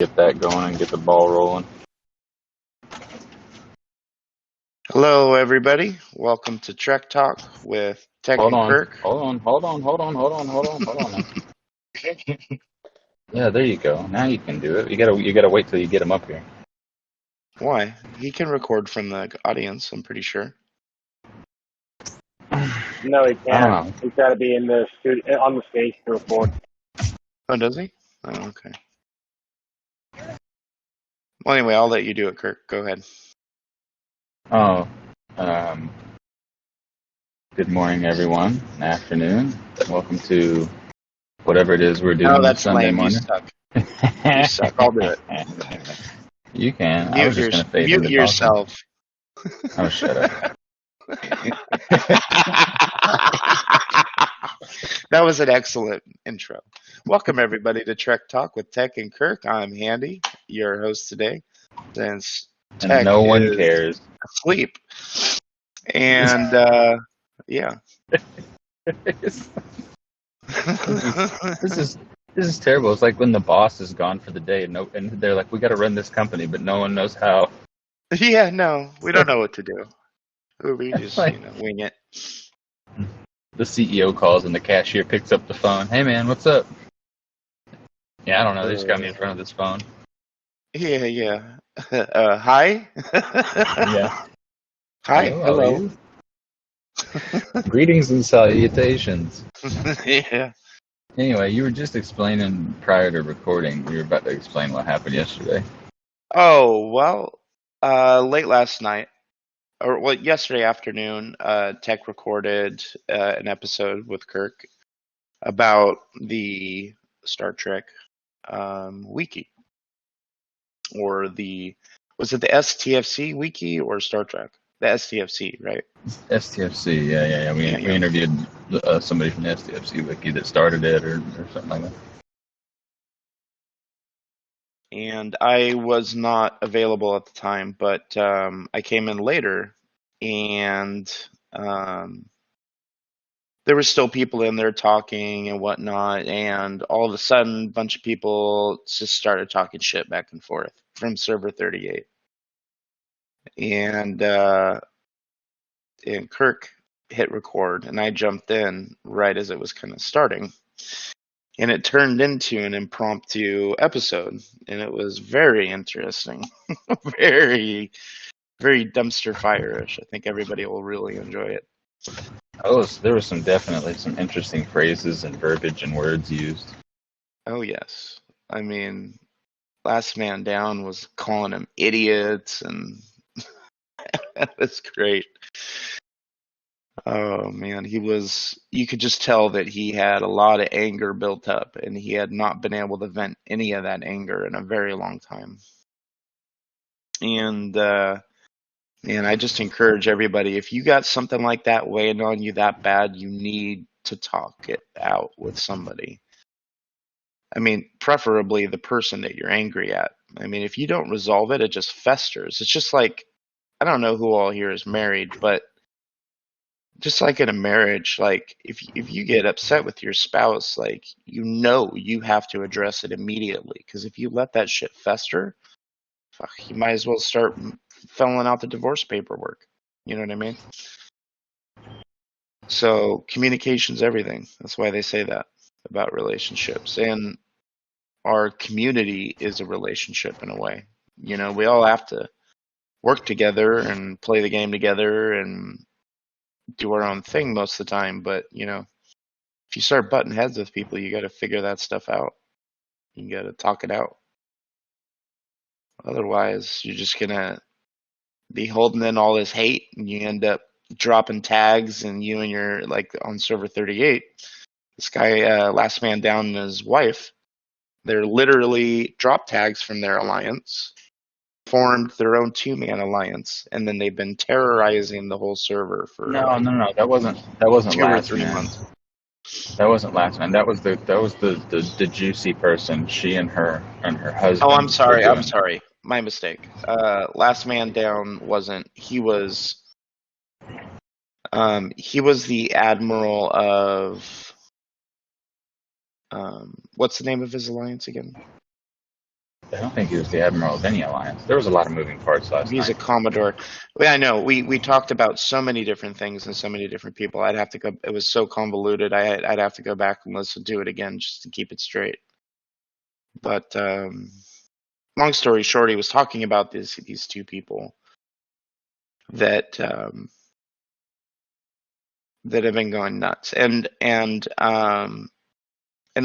Get that going and get the ball rolling. Hello, everybody. Welcome to Trek Talk with Tech and Kirk. Hold on. Yeah, there you go. Now you can do it. You gotta wait till you get him up here. Why? He can record from the audience, I'm pretty sure. No, he can't. He's got to be in the studio, on the stage to record. Oh, does he? Oh, okay. Well, anyway, I'll let you do it, Kirk. Go ahead. Good morning, everyone. Afternoon. Welcome to whatever it is we're doing. Oh, that's Sunday lame. morning. You suck. You suck. I'll do it. You can. I was just gonna fade mute into yourself. Oh, shut up. That was an excellent intro. Welcome, everybody, to Trek Talk with Tech and Kirk. I'm Handy, your host today, since Tech no one is cares. asleep. And, yeah. This is terrible. It's like when the boss is gone for the day, and they're like, "We got to run this company," but no one knows how. Yeah, no, we don't know what to do. We just, wing it. The CEO calls and the cashier picks up the phone. Hey, man, what's up? Yeah, I don't know. They just got me in front of this phone. Yeah. Hi? Yeah. Hi. Hello. Greetings and salutations. Yeah. Anyway, you were just explaining prior to recording. You were about to explain what happened yesterday. Oh, well, late last night, or yesterday afternoon, Tech recorded an episode with Kirk about the Star Trek wiki, or was it the STFC wiki or Star Trek? The STFC, right? STFC, yeah. We interviewed somebody from the STFC wiki that started it or something like that. And I was not available at the time, but I came in later, and there were still people in there talking and whatnot, and all of a sudden, a bunch of people just started talking shit back and forth from server 38. And Kirk hit record, and I jumped in right as it was kind of starting. And it turned into an impromptu episode, and it was very interesting. Very, very dumpster fire-ish. I think everybody will really enjoy it. There was definitely some interesting phrases and verbiage and words used. Oh, yes. I mean, Last Man Down was calling them idiots, and that was great. Oh, man, you could just tell that he had a lot of anger built up, and he had not been able to vent any of that anger in a very long time. And I just encourage everybody, if you got something like that weighing on you that bad, you need to talk it out with somebody. I mean, preferably the person that you're angry at. I mean, if you don't resolve it, it just festers. It's just like, I don't know who all here is married, but just like in a marriage, like if you get upset with your spouse, like, you have to address it immediately. Because if you let that shit fester, fuck, you might as well start filling out the divorce paperwork. You know what I mean? So communication's everything. That's why they say that about relationships. And our community is a relationship in a way. We all have to work together and play the game together and do our own thing most of the time. But, if you start butting heads with people, you got to figure that stuff out. You got to talk it out. Otherwise, you're just going to be holding in all this hate, and you end up dropping tags, and you and your, like on server 38, this guy, Last Man Down, and his wife, they're literally drop tags from their alliance, formed their own 2-man alliance, and then they've been terrorizing the whole server for no, that wasn't 2 or 3 months. That wasn't Last Man. That was the juicy person. She and her husband. Oh, I'm sorry. My mistake. Last Man Down wasn't. He was the Admiral of. What's the name of his alliance again? I don't think he was the Admiral of any alliance. There was a lot of moving parts last He's a night. Commodore. Well, I know. We talked about so many different things and so many different people. I'd have to go. It was so convoluted. I'd have to go back and listen to it again just to keep it straight. But long story short, he was talking about these two people that that have been going nuts, and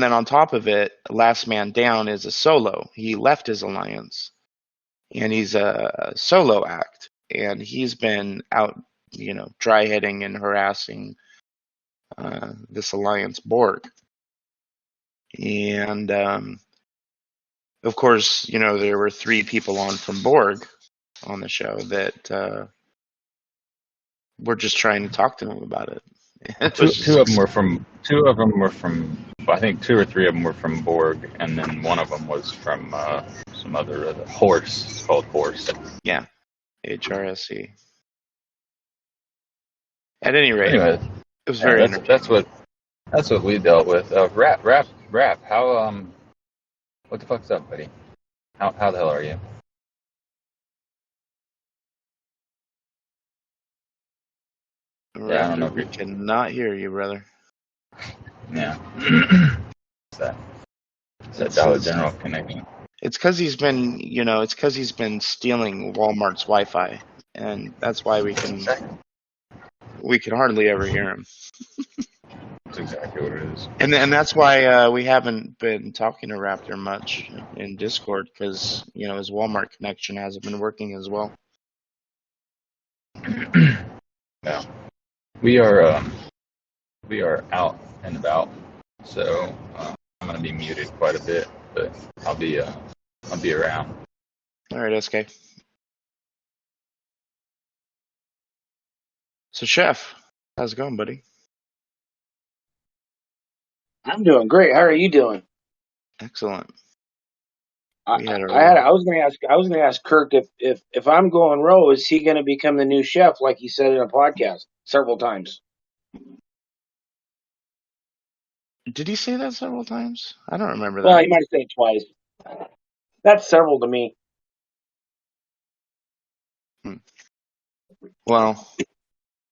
then on top of it, Last Man Down is a solo. He left his alliance, and he's a solo act, and he's been out, dry hitting and harassing this alliance Borg. And of course, there were 3 people on from Borg on the show that were just trying to talk to him about it. Two of them were from. I think 2 or 3 of them were from Borg, and then one of them was from some other horse. It's called Horse. Yeah, HRSC. At any rate, Anyway, it was very entertaining. That's what we dealt with. Rap. How what the fuck's up, buddy? How the hell are you? Yeah, I don't know. We cannot hear you, brother. Yeah. It's that Dollar General connection. It's because he's been, stealing Walmart's Wi-Fi, and that's why we can hardly ever hear him. That's exactly what it is. And that's why we haven't been talking to Raptor much in Discord, because his Walmart connection hasn't been working as well. No. We are out and about, so I'm going to be muted quite a bit, but I'll be around. All right, SK. So, Chef, how's it going, buddy? I'm doing great. How are you doing? Excellent. I was going to ask Kirk if I'm going row, is he going to become the new chef like he said in a podcast several times? Did he say that several times? I don't remember that. Well, he might have said it twice. That's several to me. Well,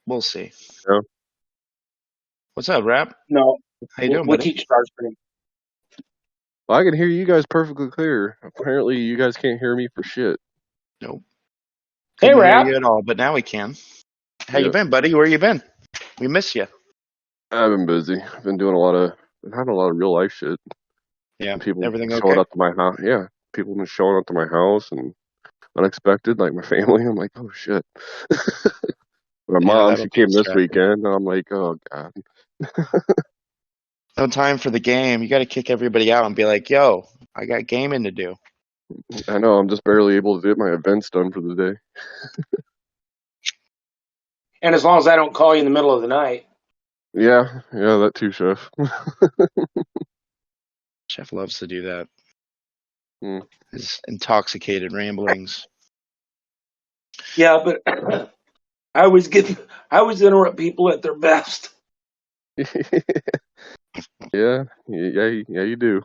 we'll see. Yeah. What's up, Rap? No. How you doing, we buddy? teach Starscream. Well, I can hear you guys perfectly clear. Apparently, you guys can't hear me for shit. Nope. Hey, Couldn't Rap. hear you at all, but now we can. How you Yeah. been, buddy? Where you been? We miss you. I've been busy. I've been having a lot of real life shit. Yeah. People Everything showing okay? up to my house. Yeah, people been showing up to my house and unexpected, like my family. I'm like, oh shit. My mom, she came this weekend, and I'm like, oh god. No time for the game. You got to kick everybody out and be like, yo, I got gaming to do. I know. I'm just barely able to get my events done for the day. And as long as I don't call you in the middle of the night. Yeah, that too, Chef. Chef loves to do that. Mm. His intoxicated ramblings. Yeah, but I always interrupt people at their best. Yeah, you do.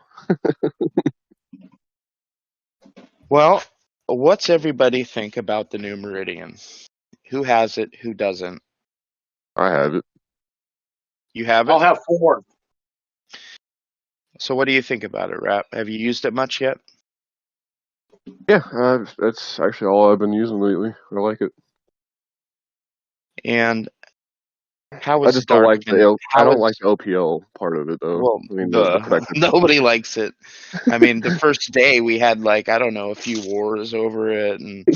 Well, what's everybody think about the new Meridian? Who has it? Who doesn't? I have it. You have it? I'll have 4. So what do you think about it, Rap? Have you used it much yet? Yeah, that's actually all I've been using lately. I like it. And how is I just don't like the OPL part of it, though. Well, I mean, the nobody likes it. I mean, the first day we had a few wars over it, and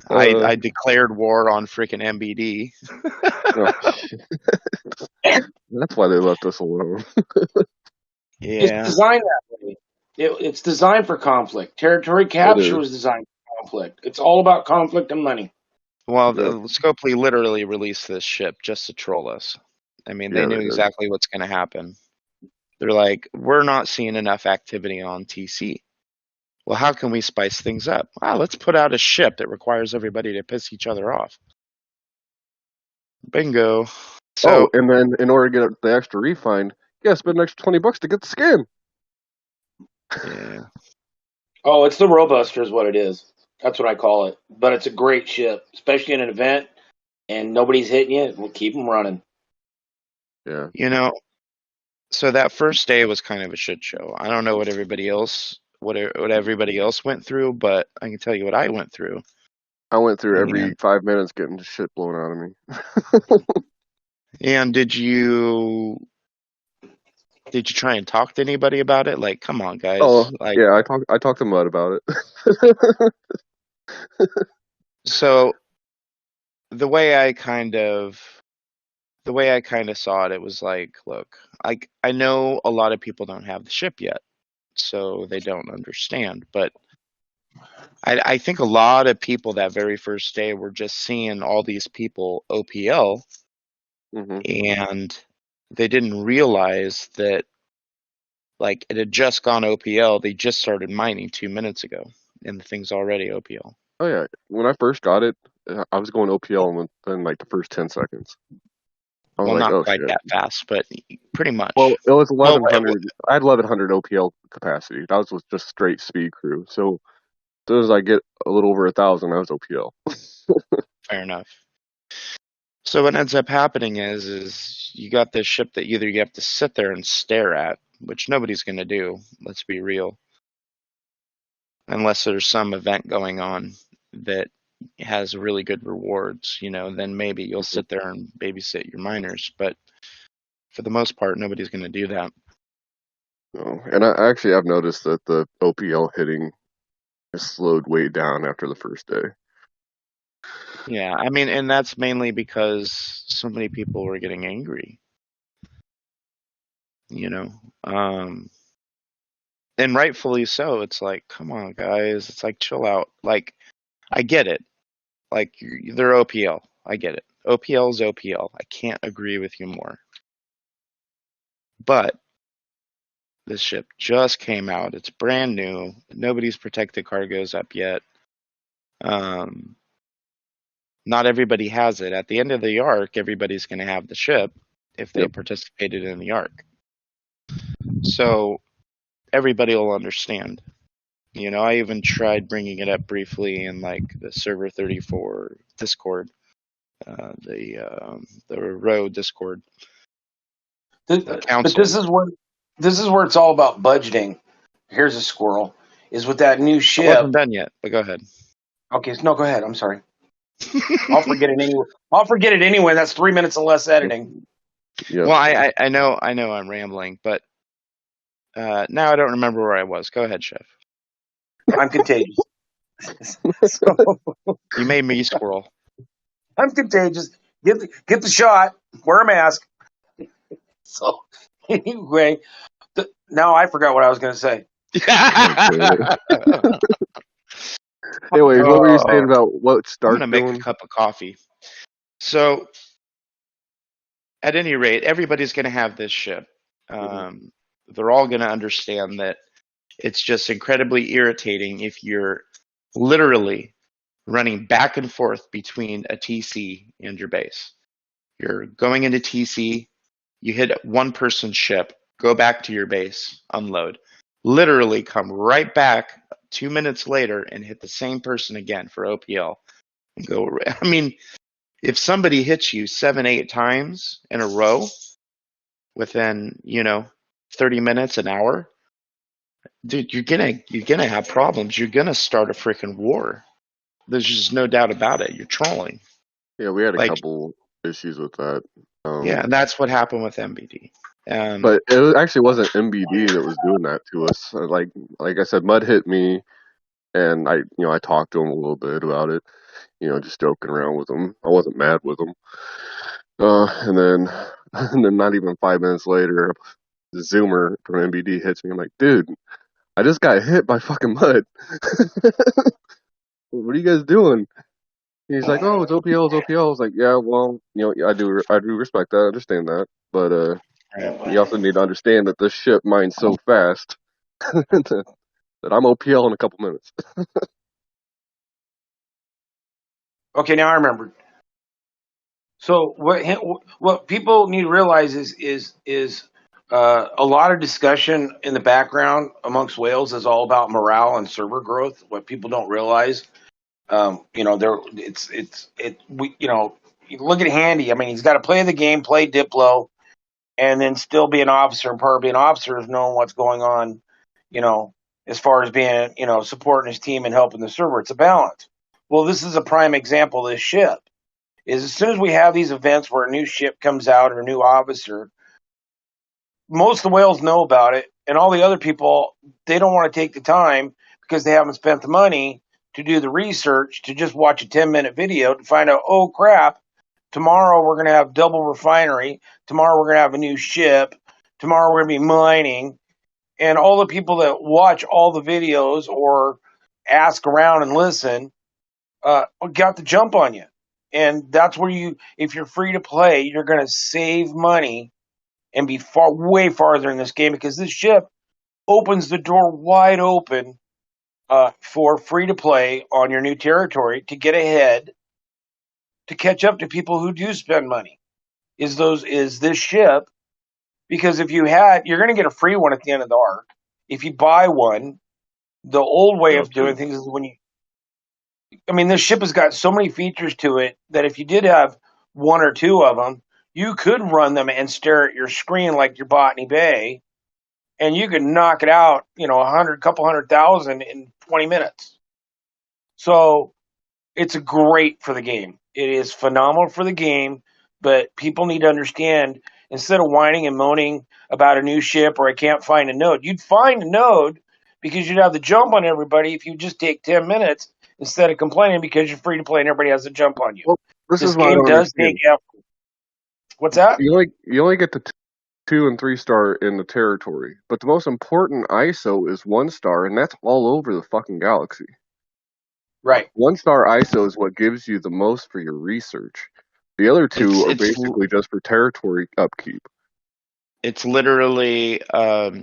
I declared war on freaking MBD. That's why they left us alone. Yeah, it's designed that way. It's designed for conflict. Territory capture was designed for conflict. It's all about conflict and money. Well, Scopely literally released this ship just to troll us. I mean, they knew exactly what's going to happen. They're like, we're not seeing enough activity on TC. Well, how can we spice things up? Let's put out a ship that requires everybody to piss each other off. Bingo. So, and then in order to get the extra refund, spend an extra $20 to get the skin. Yeah. Oh, it's the Robuster is what it is. That's what I call it. But it's a great ship, especially in an event and nobody's hitting you. We'll keep them running. Yeah. You know, so that first day was kind of a shit show. I don't know what everybody else went through, but I can tell you what I went through. I went through And, every 5 minutes getting shit blown out of me. and did you try and talk to anybody about it? Like, come on, guys. Oh, Like, yeah, I talked to Mud about it. so the way I kind of saw it, it was like, look, I know a lot of people don't have the ship yet, so they don't understand. But I think a lot of people that very first day were just seeing all these people OPL, and they didn't realize that, like, it had just gone OPL. They just started mining 2 minutes ago, and the thing's already OPL. Oh yeah, when I first got it, I was going OPL within like the first 10 seconds. I was Well, like, not oh quite shit. that fast, but pretty much. Well, it was Well, 1100. I had 1100 OPL capacity. That was just straight speed crew. So as soon as I get a little over 1,000, I was OPL. fair enough. So what ends up happening is you got this ship that either you have to sit there and stare at, which nobody's going to do, let's be real, unless there's some event going on that has really good rewards, then maybe you'll sit there and babysit your miners. But for the most part, nobody's going to do that. Oh, and I've noticed that the OPL hitting has slowed way down after the first day. Yeah, I mean, and that's mainly because so many people were getting angry, and rightfully so. It's like, come on, guys. It's like, chill out. Like, I get it. Like, they're OPL. I get it. OPL is OPL. I can't agree with you more. But this ship just came out. It's brand new. Nobody's protected cargoes up yet. Not everybody has it. At the end of the arc, everybody's going to have the ship if they participated in the arc. So everybody will understand. I even tried bringing it up briefly in like the server 34 Discord, the row Discord. But this is where it's all about budgeting. Here's a squirrel. Is with that new ship. It wasn't done yet, but go ahead. Okay, so no, go ahead. I'm sorry. I'll forget it anyway. I'll forget it anyway. That's 3 minutes of less editing. Yep. Well, I know I'm rambling, but now I don't remember where I was. Go ahead, Chef. I'm contagious. You made me squirrel. I'm contagious. Get the shot. Wear a mask. So anyway, now I forgot what I was going to say. Anyways, what were you saying about what Stark I'm going to make a cup of coffee. So, at any rate, everybody's going to have this ship. They're all going to understand that it's just incredibly irritating if you're literally running back and forth between a TC and your base. You're going into TC, you hit one person's ship, go back to your base, unload. Literally come right back 2 minutes later and hit the same person again for OPL. And go. I mean, if somebody hits you 7-8 times in a row within 30 minutes, an hour, dude, you're gonna have problems. You're gonna start a freaking war. There's just no doubt about it. You're trolling. Yeah, we had a couple issues with that. Yeah, and that's what happened with MBD. But it actually wasn't MBD that was doing that to us. Like I said, Mud hit me, and I talked to him a little bit about it. Just joking around with him. I wasn't mad with him. And then not even 5 minutes later, the Zoomer from MBD hits me. I'm like, dude, I just got hit by fucking Mud. What are you guys doing? He's like, oh, it's OPL, it's OPL. I was like, yeah, well, I do respect that, I understand that, but you also need to understand that this ship mines so fast that I'm OPL in a couple minutes. Okay, now I remembered. So what people need to realize is A lot of discussion in the background amongst whales is all about morale and server growth. What people don't realize, you look at Handy. I mean, he's got to play the game, play Diplo, and then still be an officer. And part of being an officer is knowing what's going on, you know, as far as being, supporting his team and helping the server. It's a balance. Well, this is a prime example of this ship. Is as soon as we have these events where a new ship comes out or a new officer, most of the whales know about it, and all the other people, they don't want to take the time because they haven't spent the money to do the research to just watch a 10-minute video to find out, oh crap, tomorrow we're going to have double refinery, tomorrow we're going to have a new ship, tomorrow we're going to be mining, and all the people that watch all the videos or ask around and listen got the jump on you. And that's where if you're free to play, you're going to save money and be way farther in this game, because this ship opens the door wide open for free to play on your new territory to get ahead, to catch up to people who do spend money. Is this ship? Because if you're going to get a free one at the end of the arc. If you buy one, the old way of doing things is this ship has got so many features to it that if you did have one or two of them, you could run them and stare at your screen like your Botany Bay, and you could knock it out, couple 100,000 in 20 minutes. So it's great for the game. It is phenomenal for the game, but people need to understand, instead of whining and moaning about a new ship or I can't find a node, you'd find a node because you'd have the jump on everybody if you just take 10 minutes instead of complaining because you're free to play and everybody has a jump on you. Well, this This is why I game don't does understand. take effort. What's that? You only get the 2 and 3 star in the territory, but the most important ISO is 1 star, and that's all over the fucking galaxy. Right. 1 star ISO is what gives you the most for your research. The other two are basically just for territory upkeep. It's literally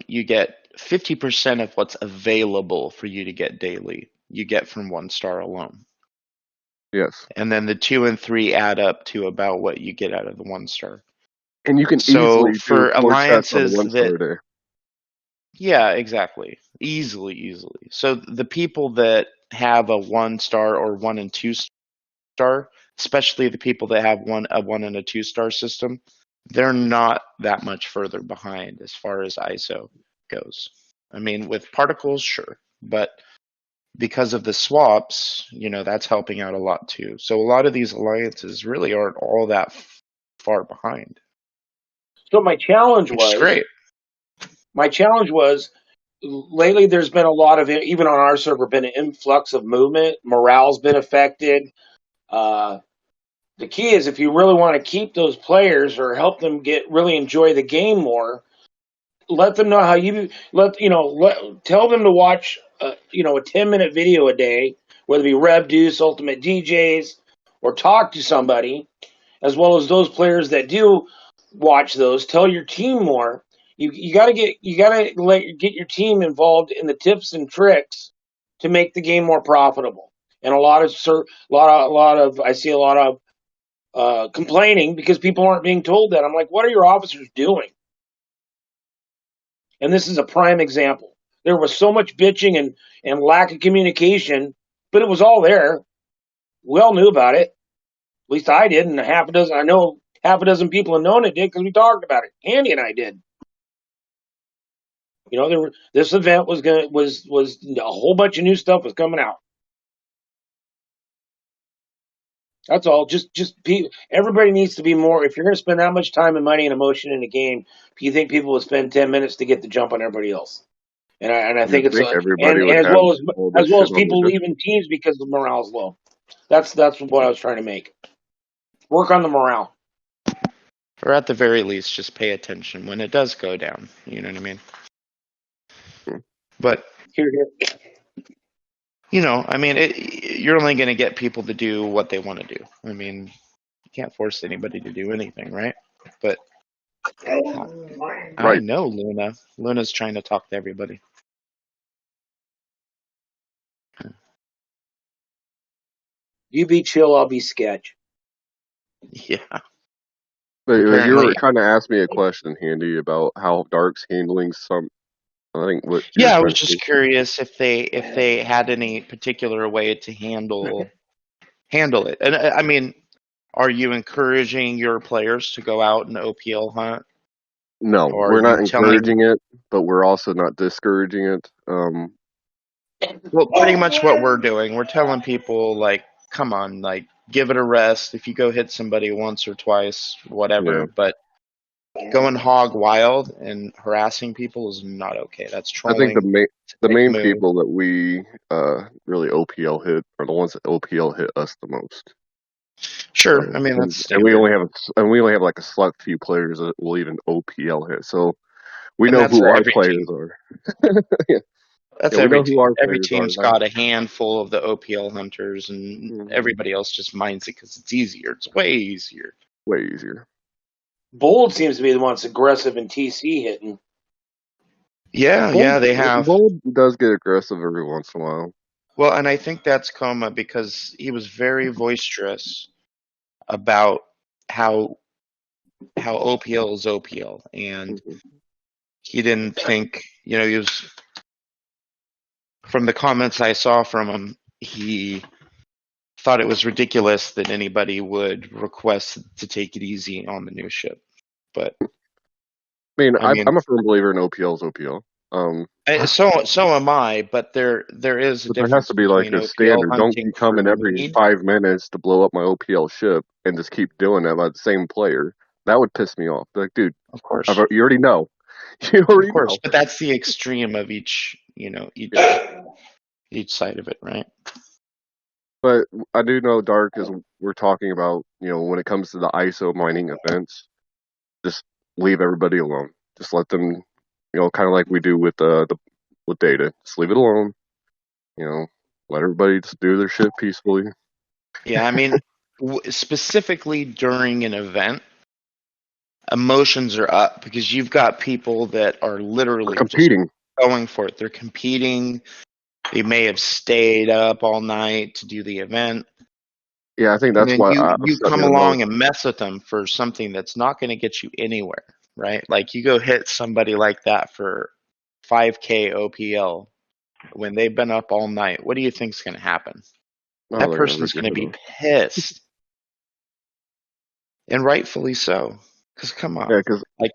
you get 50% of what's available for you to get daily. You get from 1 star alone. Yes. And then the 2 and 3 add up to about what you get out of the 1 star. And you can So easily for do 4 tests on alliances 1 star a day. Yeah, exactly. Easily. So the people that have a 1 star or 1 and 2 star, especially the people that have a 1 and a 2 star system, they're not that much further behind as far as ISO goes. I mean, with particles, sure, but because of the swaps, that's helping out a lot too. So a lot of these alliances really aren't all that far behind. So my challenge Which is great. was lately there's been a lot of, even on our server, been an influx of movement. Morale's been affected. The key is, if you really want to keep those players or help them really enjoy the game more, let them know how tell them to watch a 10-minute video a day, whether it be Rev Deuce, Ultimate DJs, or talk to somebody, as well as those players that do watch those. Tell your team more. You gotta get your team involved in the tips and tricks to make the game more profitable. And I see a lot of complaining because people aren't being told that. I'm like, what are your officers doing? And this is a prime example. There was so much bitching and lack of communication, but it was all there. We all knew about it. At least I did, and I know half a dozen people have known it did because we talked about it. Andy and I did. This event was a whole bunch of new stuff was coming out. That's all. Everybody needs to be more. If you're going to spend that much time and money and emotion in a game, do you think people will spend 10 minutes to get the jump on everybody else? And I think it's everybody and would as have well as shit on people their leaving teams because the morale's low. That's what I was trying to make. Work on the morale. Or at the very least, just pay attention when it does go down. You know what I mean? But Here. you're only going to get people to do what they want to do. I mean, you can't force anybody to do anything, right? But I know Luna. Luna's trying to talk to everybody. You be chill, I'll be sketch. Yeah. But you Apparently, were kind of asked me a question, Handy, about how Dark's handling some. I think what you were yeah, I trying was to just say. curious if they had any particular way to handle it. And I mean, are you encouraging your players to go out and OPL hunt, No, or are we're you not telling? encouraging it, but we're also not discouraging it. Well, pretty much what we're doing. We're telling people like, come on, like, give it a rest. If you go hit somebody once or twice, whatever, Yeah, but going hog wild and harassing people is not okay. That's I think trolling. the Take a main move. people that we really OPL hit are the ones that OPL hit us the most. Sure, So, I mean that's and we standard, only have like a select few players that will even OPL hit. So we and know that's who our every players team. are. Yeah, That's yeah, we every know who team. our Every players are. team's got a handful of the OPL hunters, and Mhm. everybody else just minds it because it's easier. It's way easier. Way easier. Bold seems to be the one that's aggressive in TC hitting. Yeah, they have. Bold does get aggressive every once in a while. Well, and I think that's Coma because he was very boisterous about how OPL is OPL, and Mhm. he didn't think, he was, from the comments I saw from him, he thought it was ridiculous that anybody would request to take it easy on the new ship. But I mean, I mean, I'm a firm believer in OPL's OPL. so am I. But there is a But there has difference to be like between a OPL standard. Don't hunting keep for coming every need. 5 minutes to blow up my OPL ship and just keep doing that by the same player. That would piss me off. Like, dude, Of course, you already know. You of already course. know. But that's the extreme of each, Yeah. each side of it, right? But I do know Dark is we're talking about, when it comes to the ISO mining events, just leave everybody alone. Just let them, kind of like we do with with data. Just leave it alone. Let everybody just do their shit peacefully. Yeah, I mean, specifically during an event, emotions are up because you've got people that are We're literally just competing. going for it. They're competing. They may have stayed up all night to do the event. Yeah, I think And that's then what you upset me come the most. along and mess with them for something that's not going to get you anywhere, right? Like you go hit somebody like that for 5K OPL when they've been up all night. What do you think's going to happen? Oh, That they're gonna person's rip your going to head be off. pissed, and rightfully so. Because come on, Yeah, because like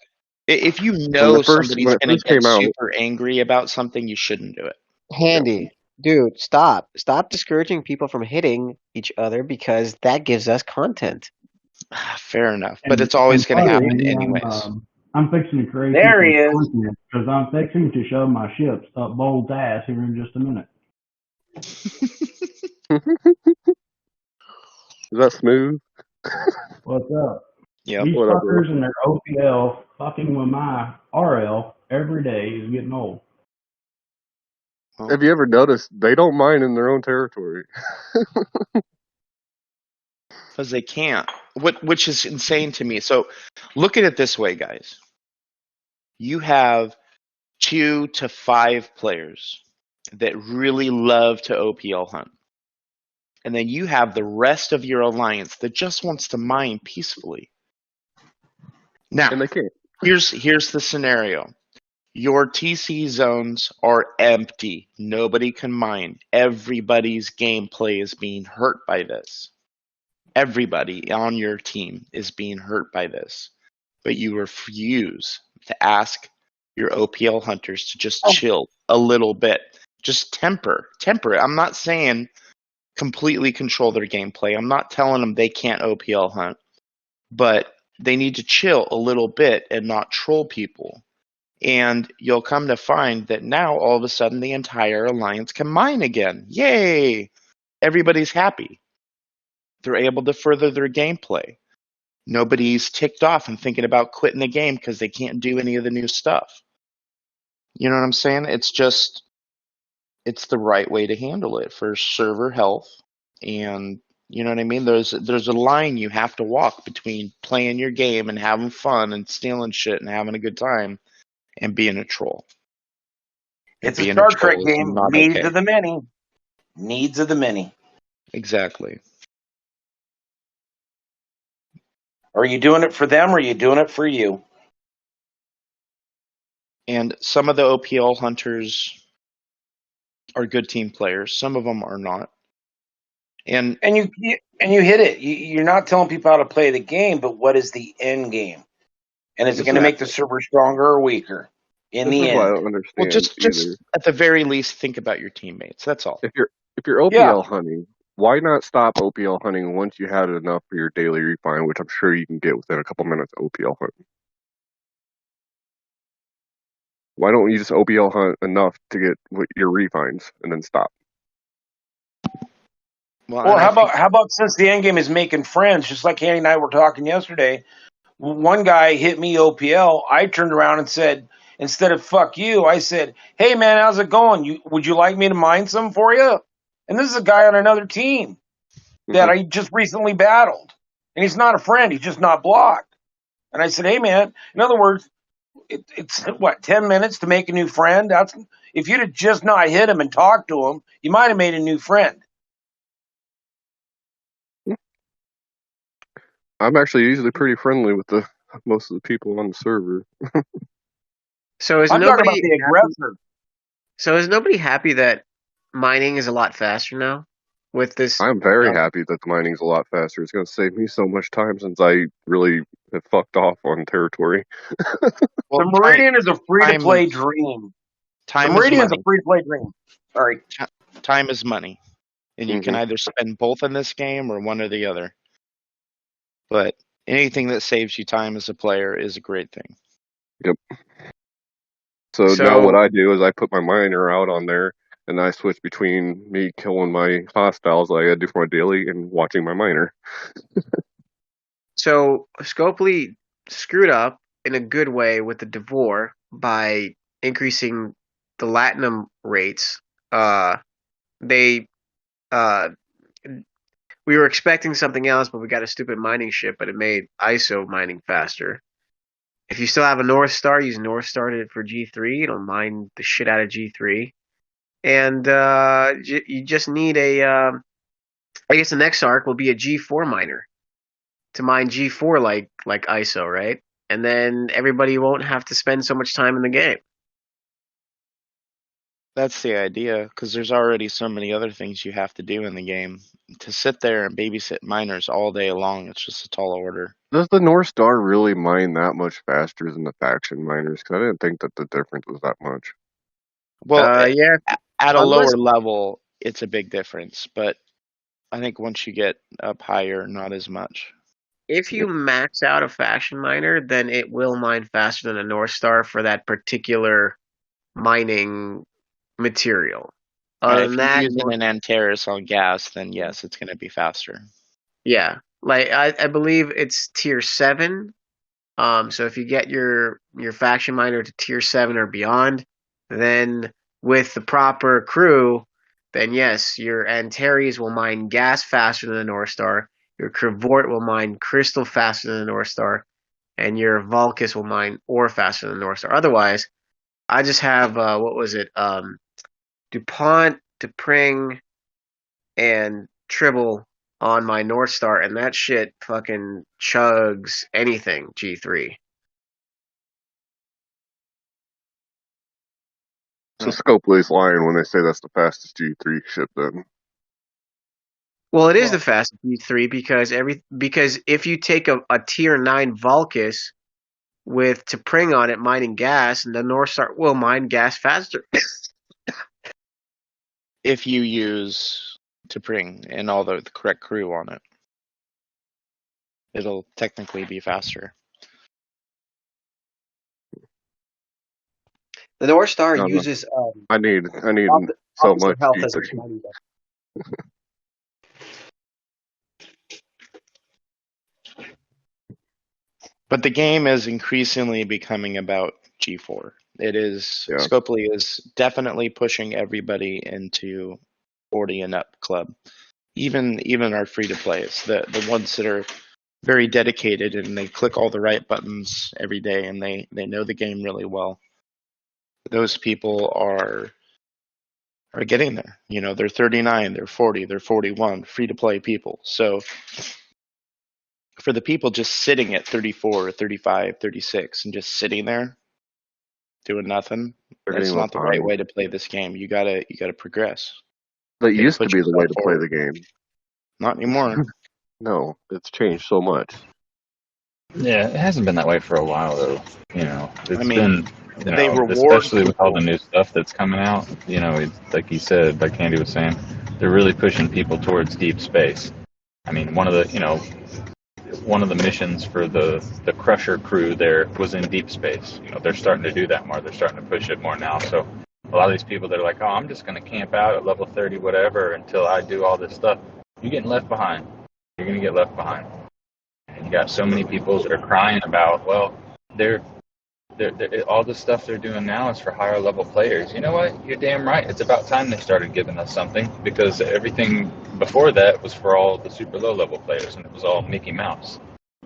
if you when know when somebody's it going to first get came out, super angry about something, you shouldn't do it. yeah, Handy. Dude, stop. Stop discouraging people from hitting each other because that gives us content. Fair enough, but And it's always going to happen finally, anyways. I'm fixing to create you There he some is. content because I'm fixing to show my ships up Bold's ass here in just a minute. is that smooth? What's up? Yep. These What up, bro? fuckers and their OPL fucking with my RL every day is getting old. Well, Have you ever noticed they don't mine in their own territory? because they can't. Which is insane to me. So look at it this way, guys. You have 2 to 5 players that really love to OPL hunt. And then you have the rest of your alliance that just wants to mine peacefully. Now, And they can't. here's the scenario. Your TC zones are empty. Nobody can mine. Everybody's gameplay is being hurt by this. Everybody on your team is being hurt by this. But you refuse to ask your OPL hunters to just chill a little bit. Just temper it. I'm not saying completely control their gameplay. I'm not telling them they can't OPL hunt, but they need to chill a little bit and not troll people. And you'll come to find that now all of a sudden the entire alliance can mine again. Yay! Everybody's happy. They're able to further their gameplay. Nobody's ticked off and thinking about quitting the game because they can't do any of the new stuff. You know what I'm saying? It's the right way to handle it for server health, and you know what I mean? There's a line you have to walk between playing your game and having fun and stealing shit and having a good time and being a troll. And It's a being a Star Trek troll is game. not Needs okay. of the many. Needs of the many. Exactly. Are you doing it for them or are you doing it for you? And some of the OPL hunters are good team players. Some of them are not. And you hit it. You're not telling people how to play the game, but what is the end game? And is it This going to is make the server stronger or weaker in this the is what I end? don't well, understand either. just at the very least, think about your teammates. That's all. If you're Yeah. OPL hunting, why not stop OPL hunting once you had enough for your daily refine, which I'm sure you can get within a couple minutes of OPL hunting? Why don't you just OPL hunt enough to get your refines and then stop? Well, Or and I think how about since the end game is making friends, just like Handy and I were talking yesterday, one guy hit me OPL. I turned around and said, instead of fuck you, I said, hey man, how's it going? Would you like me to mine some for you? And this is a guy on another team that I just recently battled. And he's not a friend, he's just not blocked. And I said, hey man, in other words, it's what, 10 minutes to make a new friend? That's if you'd have just not hit him and talked to him, you might have made a new friend. I'm actually usually pretty friendly with the most of the people on the server. So is I'm talking about nobody the aggressor. so is nobody happy that mining is a lot faster now with this? I'm very happy that the mining's a lot faster. It's going to save me so much time since I really have fucked off on territory. well, The Meridian is a free-to-play time- dream. The time is Meridian is a money. free-to-play dream. Sorry. Time is money, and you can either spend both in this game or one or the other. But anything that saves you time as a player is a great thing. Yep. So now what I do is I put my miner out on there, and I switch between me killing my hostiles like I do for my daily and watching my miner. So Scopely screwed up in a good way with the Devore by increasing the Latinum rates. We were expecting something else, but we got a stupid mining ship, but it made ISO mining faster. If you still have a North Star, use North Star for G3. It'll mine the shit out of G3. And you just need I guess the next arc will be a G4 miner to mine G4 like ISO, right? And then everybody won't have to spend so much time in the game. That's the idea, because there's already so many other things you have to do in the game. To sit there and babysit miners all day long, it's just a tall order. Does the North Star really mine that much faster than the faction miners? Because I didn't think that the difference was that much. Well, Yeah. at a Unless- lower level, it's a big difference, but I think once you get up higher, not as much. If you max out a faction miner, then it will mine faster than a North Star for that particular mining material. Other If than you're that, using an Antares on gas, then yes, it's going to be faster. yeah, like I believe it's tier 7. So if you get your faction miner to tier 7 or beyond, then with the proper crew, then yes, your Antares will mine gas faster than the North Star. Your Crevort will mine crystal faster than the North Star, and your Vulcus will mine ore faster than the North Star. Otherwise, I just have what was it? DuPont, Depring, and Tribble on my North Star, and that shit fucking chugs anything G3. So Scopely's lying when they say that's the fastest G3 ship then. Well, it is the fastest G3 because if you take a tier 9 Vulcus with T'Pring on it mining gas, and the North Star will mine gas faster. If you use T'Pring and all the correct crew on it, it'll technically be faster. The North Star No. uses I need so much health as G3. its mining gas. But the game is increasingly becoming about G4. It is Yeah. Scopely is definitely pushing everybody into 40 and up club. Even our free to plays, the ones that are very dedicated and they click all the right buttons every day and they know the game really well. Those people are getting there. You know, they're 39, they're 40, they're 41, free to play people. So for the people just sitting at 34, 35, 36 and just sitting there doing nothing, They're that's getting not left the right behind. way to play this game. You gotta progress. That You gotta used to put be the way yourself to play forward. the game. Not anymore. No, it's changed so much. Yeah, it hasn't been that way for a while though. You know, I it's mean, been, they reward especially with all the people. new stuff that's coming out. You know, like you said, like Candy was saying, they're really pushing people towards deep space. I mean, one of the missions for the Crusher crew there was in deep space. You know, they're starting to do that more. They're starting to push it more now. So a lot of these people, they're like, oh, I'm just going to camp out at level 30, whatever, until I do all this stuff. You're getting left behind. You're going to get left behind. And you got so many people that are crying about, well, they're all the stuff they're doing now is for higher level players. You know what? You're damn right. It's about time they started giving us something, because everything before that was for all the super low level players, and it was all Mickey Mouse.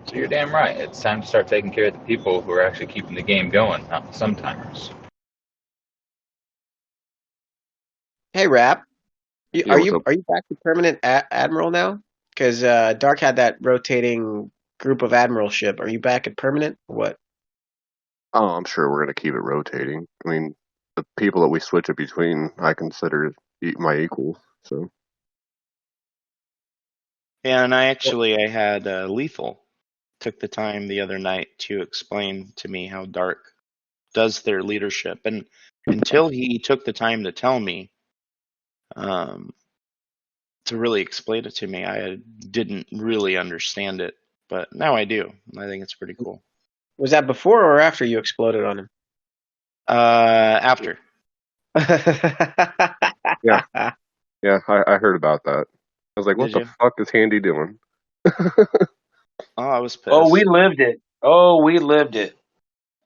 So you're damn right. It's time to start taking care of the people who are actually keeping the game going, not the sometimers. Hey, Rap, Yeah, what's up? are you back to permanent Admiral now? Because Dark had that rotating group of Admiralship. Are you back at permanent? Or what? Oh, I'm sure we're gonna keep it rotating. I mean, the people that we switch it between, I consider my equals. So Yeah, and I had Lethal took the time the other night to explain to me how Dark does their leadership, and until he took the time to tell me, to really explain it to me, I didn't really understand it, but now I do. I think it's pretty cool. Was that before or after you exploded on him? After. yeah, I heard about that. I was like, what Did the you? fuck is Handy doing? Oh, I was pissed. Oh, we lived it. Oh, we lived it.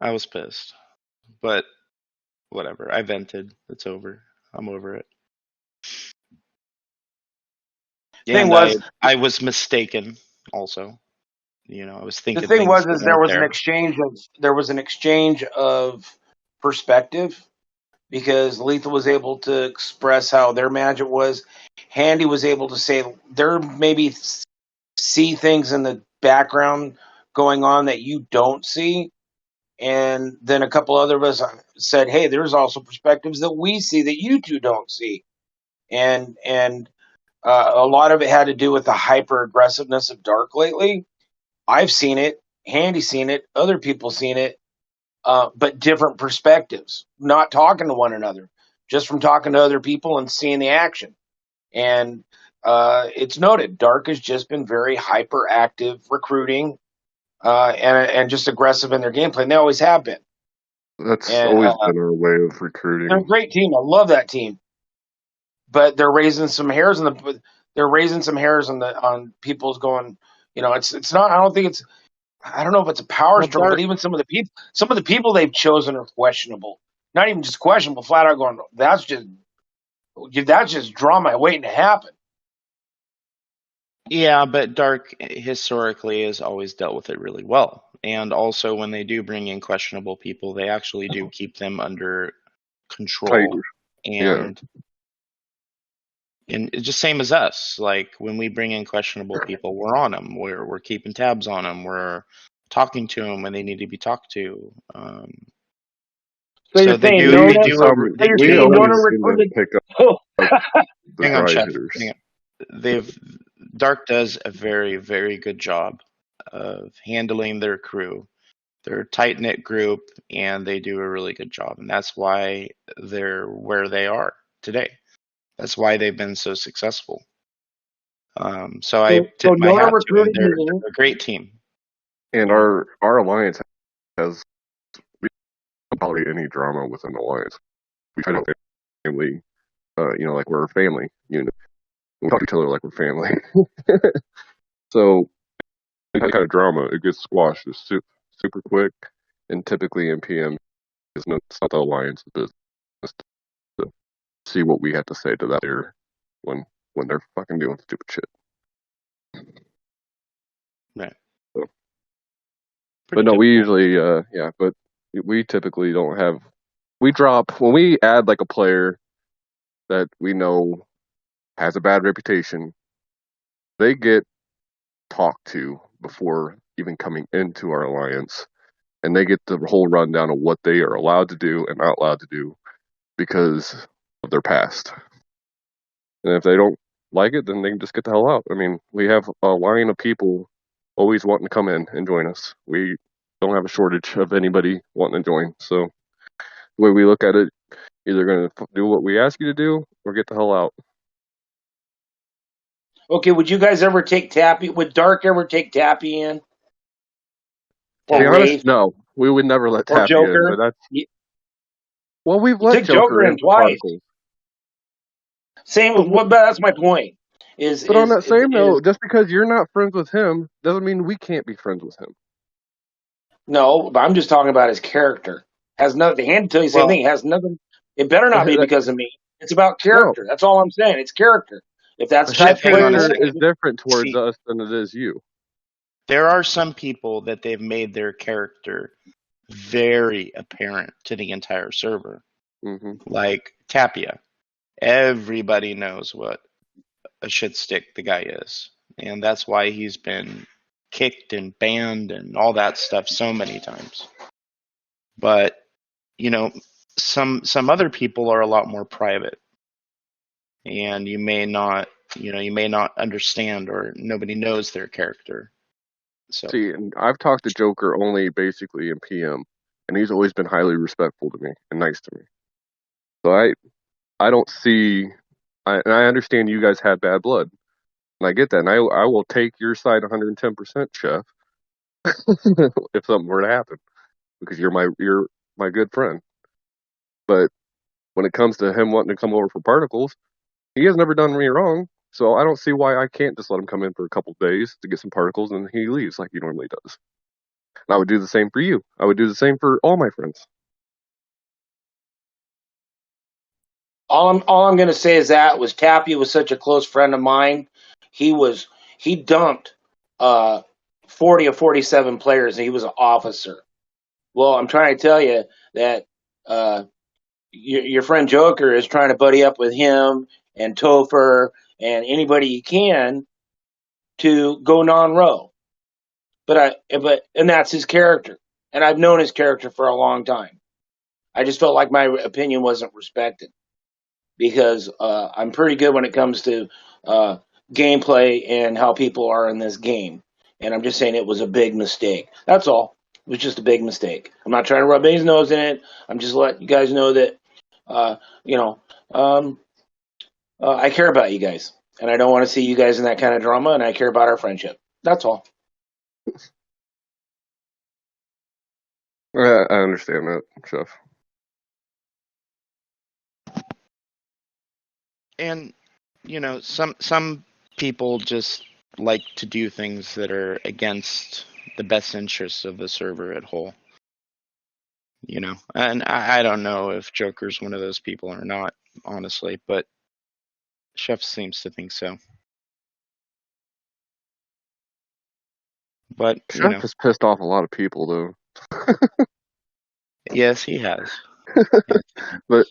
I was pissed. But whatever. I vented. It's over. I'm over it. Thing And was, I was mistaken also. You know, I was the thinking thing things was that is there weren't was an there. exchange of perspective, because Lethal was able to express how their magic was. Handy was able to say there maybe see things in the background going on that you don't see. And then a couple other of us said, hey, there's also perspectives that we see that you two don't see. And a lot of it had to do with the hyper aggressiveness of Dark lately. I've seen it, Handy's seen it, other people seen it, but different perspectives, not talking to one another, just from talking to other people and seeing the action. And it's noted, Dark has just been very hyperactive recruiting, and just aggressive in their gameplay. And they always have been. That's And always been our way of they're a recruiting. great team. I love that team. But they're raising some hairs on people's going. You know, it's not. I don't know if it's a power Well, struggle, but Dark, even some of the people they've chosen are questionable. Not even just questionable, flat out going, that's just drama waiting to happen. yeah, but Dark historically has always dealt with it really well. And also, when they do bring in questionable people, they actually do keep them under control. Tight. Yeah. And it's just same as us. Like when we bring in questionable people, we're on them. We're keeping tabs on them. We're talking to them when they need to be talked to. So So you're they saying do. Nona? They do. So you're We saying Nona always seem to recruited? pick up Oh, the Hang on, dry Chef. hitters. Hang on. Dark does a very, very good job of handling their crew. They're a tight knit group, and they do a really good job, and that's why they're where they are today. That's why they've been so successful. So I so tip my Nona hat to them. recruited They're me. a great team. And our alliance has we don't tolerate any drama within the alliance. We try to family, like we're a family unit. We talk to each other like we're family. So any kind of drama, it gets squashed super quick. And typically in PM, it's not the alliance's business to see what we have to say to that there when they're fucking doing stupid shit. Right. So, Pretty but no, we typical. usually but we typically don't have. We drop when we add like a player that we know has a bad reputation. They get talked to before even coming into our alliance, and they get the whole rundown of what they are allowed to do and not allowed to do because of their past. And if they don't like it, then they can just get the hell out. I mean, we have a line of people always wanting to come in and join us. We don't have a shortage of anybody wanting to join. So the way we look at it, either going to do what we ask you to do or get the hell out. Okay, would you guys ever take Tappy? Would Dark ever take Tappy in? To be Or honest, Wraith? no. We would never let Or Tappy in, Joker? but that's... You Well, we've took let Joker in for twice. particles. Same. But that's my point. But on that same note, just because you're not friends with him doesn't mean we can't be friends with him. No, but I'm just talking about his character. Has nothing. Handy tell you the same thing. It has nothing. It better not be because of me. It's about character. That's all I'm saying. It's character. If that's His Chef character is different towards us than it is you. There are some people that they've made their character very apparent to the entire server. Mm-hmm. Like Tapia. Everybody knows what a shit stick the guy is. And that's why he's been kicked and banned and all that stuff so many times. But, you know, some other people are a lot more private. And you may not understand, or nobody knows their character. So see, and I've talked to Joker only basically in PM, and he's always been highly respectful to me and nice to me. So I don't see, and I understand you guys have bad blood, and I get that, and I will take your side 110%, Chef, if something were to happen, because you're my good friend. But when it comes to him wanting to come over for particles, he has never done me wrong. So I don't see why I can't just let him come in for a couple of days to get some particles and he leaves like he normally does. And I would do the same for you. I would do the same for all my friends. All I'm going to say is that was Tappy was such a close friend of mine. He dumped 40 or 47 players, and he was an officer. Well, I'm trying to tell you that your friend Joker is trying to buddy up with him and Topher and anybody he can to go non-row. But that's his character, and I've known his character for a long time. I just felt like my opinion wasn't respected because I'm pretty good when it comes to gameplay and how people are in this game. And I'm just saying it was a big mistake. That's all. It was just a big mistake. I'm not trying to rub anybody's nose in it. I'm just letting you guys know that, I care about you guys. And I don't want to see you guys in that kind of drama, and I care about our friendship. That's all. I understand that, Chef. And, you know, some people just like to do things that are against the best interests of the server at whole. You know, and I don't know if Joker's one of those people or not, honestly, but Chef seems to think so. But, Chef has pissed off a lot of people, though. Yes, he has. But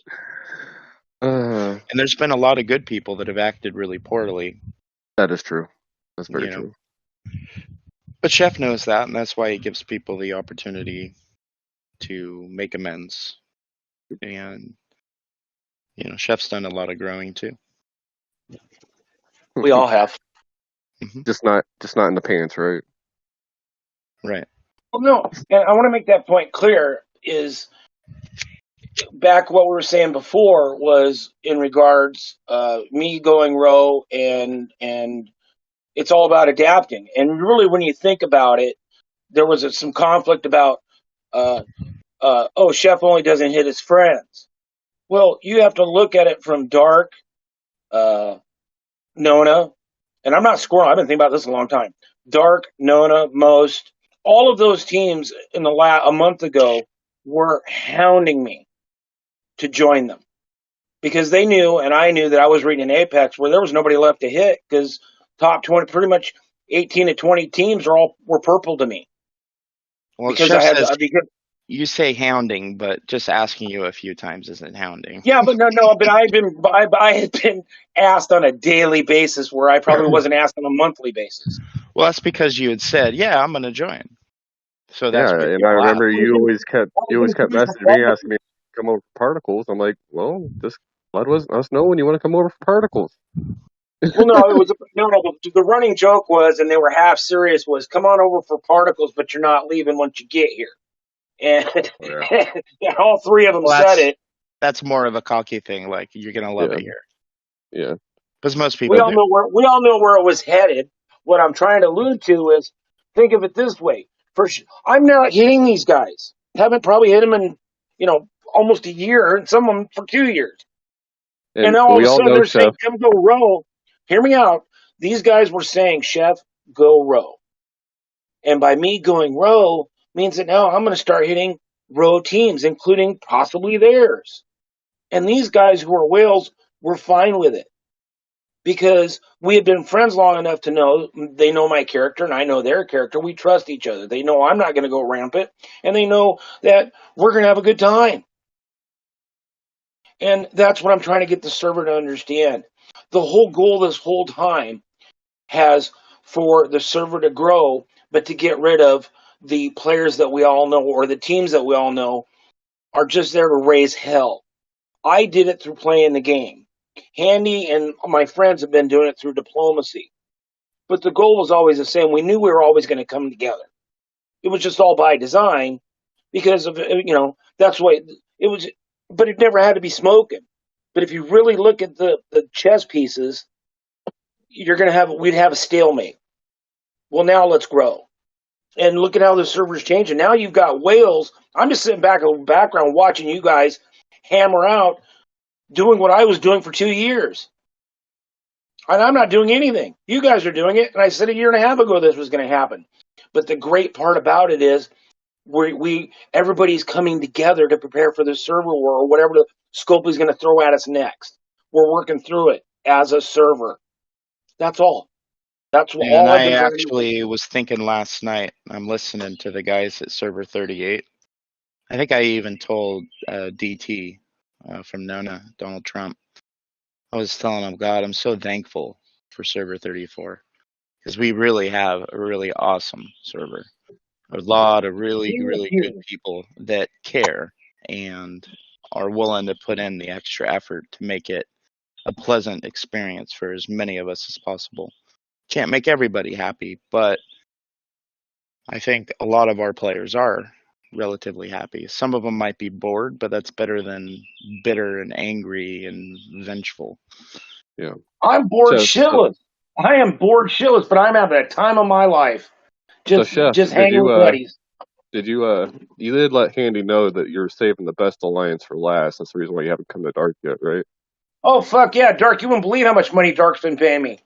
and there's been a lot of good people that have acted really poorly. That is true. That's very true. But Chef knows that, and that's why he gives people the opportunity to make amends. And, you know, Chef's done a lot of growing too. We all have. Mm-hmm. Just not in the pants, right? Right. Well, no, and I want to make that point clear. Is back what we were saying before was in regards me going row and it's all about adapting. And really, when you think about it, there was some conflict about Chef only doesn't hit his friends. Well, you have to look at it from Dark, Nona, and I'm not squirrel. I've been thinking about this a long time. Dark, Nona, Most, all of those teams in a month ago were hounding me to join them because they knew, and I knew that I was reading an Apex where there was nobody left to hit because top 20, pretty much 18 to 20 teams were purple to me. Well, because you say hounding, but just asking you a few times isn't hounding. Yeah, but but I had been asked on a daily basis where I probably wasn't asked on a monthly basis. Well, that's because you had said, "Yeah, I'm going to join." So that's Yeah, what and you I allowed. remember you always kept messaging me, asking me to come over for particles. I'm like, well, just let us know when you want to come over for particles. Well, no, it was no. The running joke was, and they were half serious, was come on over for particles, but you're not leaving once you get here. And, Yeah. and all three of them Well, said it. that's more of a cocky thing. Like you're going to love Yeah. it here, Yeah. because most We people all do. know where it was headed. What I'm trying to allude to is think of it this way: I'm not hitting these guys. Haven't probably hit them in almost a year, and some of them for 2 years. And And now all of we a all sudden know, they're saying, Chef. "Come go row." Hear me out. These guys were saying, "Chef, go row," and by me going row means that now I'm going to start hitting row teams, including possibly theirs. And these guys who are whales were fine with it, because we had been friends long enough to know they know my character and I know their character. We trust each other. They know I'm not going to go rampant, and they know that we're going to have a good time. And that's what I'm trying to get the server to understand. The whole goal this whole time has for the server to grow, but to get rid of the players that we all know or the teams that we all know are just there to raise hell. I did it through playing the game. Handy and my friends have been doing it through diplomacy. But the goal was always the same. We knew we were always going to come together. It was just all by design because of, that's why it was, but it never had to be smoking. But if you really look at the chess pieces, we'd have a stalemate. Well, now let's grow. And look at how the server's changing. Now you've got whales. I'm just sitting back in the background watching you guys hammer out, doing what I was doing for 2 years. And I'm not doing anything. You guys are doing it. And I said a year and a half ago this was going to happen. But the great part about it is everybody's coming together to prepare for the server war or whatever the scope is going to throw at us next. We're working through it as a server. That's all. That's And all I've I been trying to do. actually was thinking last night. I'm listening to the guys at Server 38. I think I even told DT from Nona, Donald Trump. I was telling him, God, I'm so thankful for Server 34 because we really have a really awesome server. A lot of really, really good people that care and are willing to put in the extra effort to make it a pleasant experience for as many of us as possible. Can't make everybody happy, but I think a lot of our players are relatively happy. Some of them might be bored, but that's better than bitter and angry and vengeful. Yeah. I'm bored shitless. I am bored shitless, but I'm having a time of my life. Just hanging with buddies. You did let Handy know that you're saving the best alliance for last. That's the reason why you haven't come to Dark yet, right? Oh fuck yeah, Dark! You wouldn't believe how much money Dark's been paying me.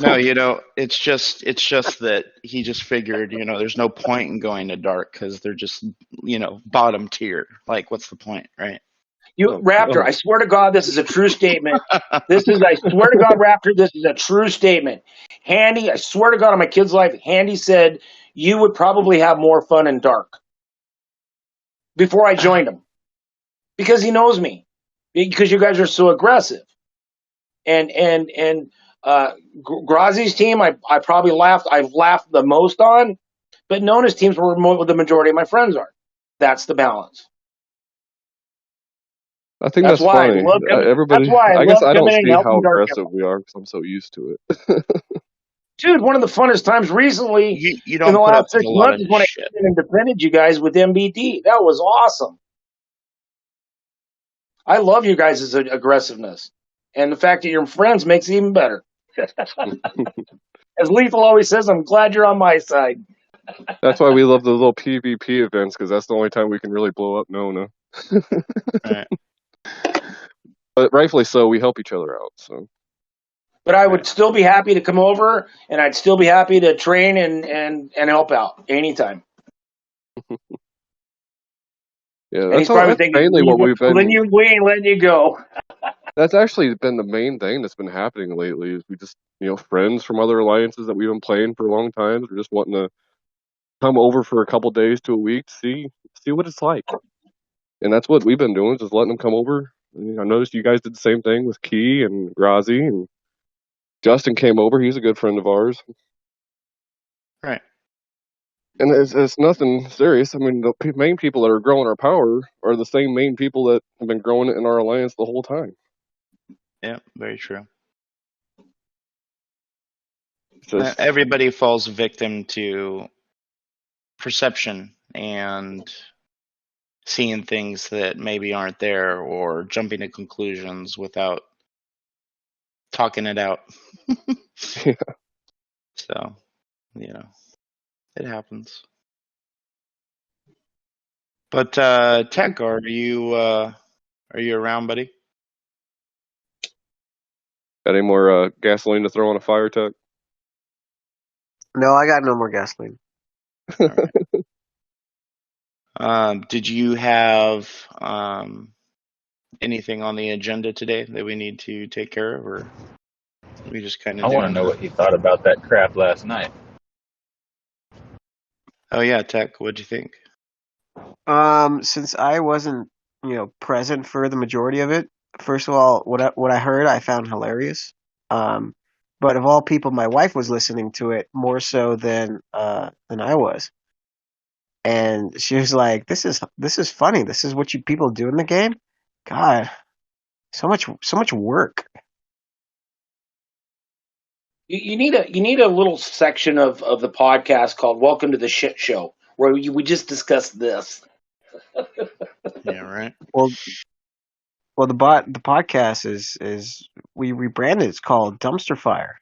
No, it's just that he just figured, there's no point in going to Dark because they're just, bottom tier. Like, what's the point, right? Raptor, I swear to God, this is a true statement. I swear to God, Raptor, this is a true statement. Handy, I swear to God on my kid's life, Handy said you would probably have more fun in Dark before I joined him. Because he knows me. Because you guys are so aggressive. And Grazi's team, I've laughed the most on, but Nona's teams were the majority of my friends are. That's the balance. I think that's why funny. I love Everybody, that's why I guess love I don't coming in and see helping how Dark aggressive we are because I'm so used to it. Dude, one of the funnest times recently you in don't the put up last 6 with a lot months of is when I shit. came in and defended you guys with MBD. That was awesome. I love you guys' aggressiveness. And the fact that you're friends makes it even better. As Lethal always says, I'm glad you're on my side. That's why we love the little PvP events, because that's the only time we can really blow up Nona. Right. But rightfully so, we help each other out. So. But I would still be happy to come over, and I'd still be happy to train and help out anytime. Yeah, And he's probably thinking, mainly what we've been. We ain't letting you go. That's actually been the main thing that's been happening lately. Is we just, friends from other alliances that we've been playing for a long time. We're just wanting to come over for a couple days to a week to see what it's like. And that's what we've been doing, just letting them come over. And I noticed you guys did the same thing with Key and Grazi, and Justin came over. He's a good friend of ours. Right. And it's nothing serious. I mean, the main people that are growing our power are the same main people that have been growing it in our alliance the whole time. Yeah, very true. It's just, Everybody falls victim to perception and seeing things that maybe aren't there, or jumping to conclusions without talking it out. yeah. So, it happens. But Tech, are you around, buddy? Got any more gasoline to throw on a fire, Tech? No, I got no more gasoline. Did you have anything on the agenda today that we need to take care of, or we just kind of I want to know what you thought about that crap last night. Oh yeah, Tech, what'd you think? Since I wasn't, present for the majority of it, first of all, what I heard, I found hilarious. But of all people, my wife was listening to it more so than I was, and she was like, "This is funny. This is what you people do in the game. God, so much work." You need a little section of the podcast called "Welcome to the Shit Show," where we just discuss this. Yeah, right. Well, the podcast is we rebranded. It's called Dumpster Fire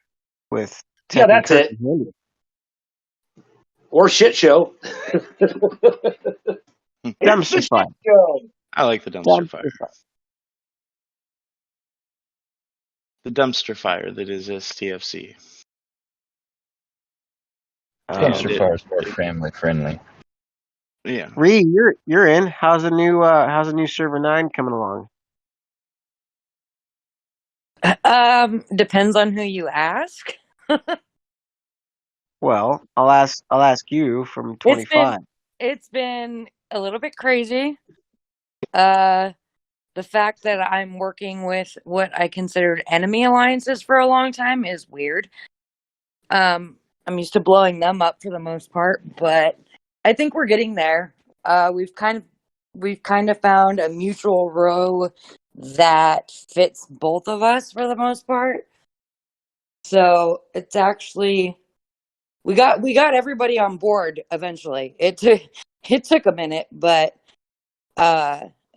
with Yeah, that's Kirk it. and Handy. Or shit show. Dumpster Fire. I like the dumpster fire. The dumpster fire that is STFC. Dumpster fire is more family friendly. Yeah. Ree, you're in. How's the new server 9 coming along? Depends on who you ask. Well, I'll ask you from 25. It's been a little bit crazy. The fact that I'm working with what I considered enemy alliances for a long time is weird. I'm used to blowing them up for the most part, but I think we're getting there. We've kind of found a mutual row that fits both of us for the most part. So it's actually we got everybody on board eventually. It took a minute, but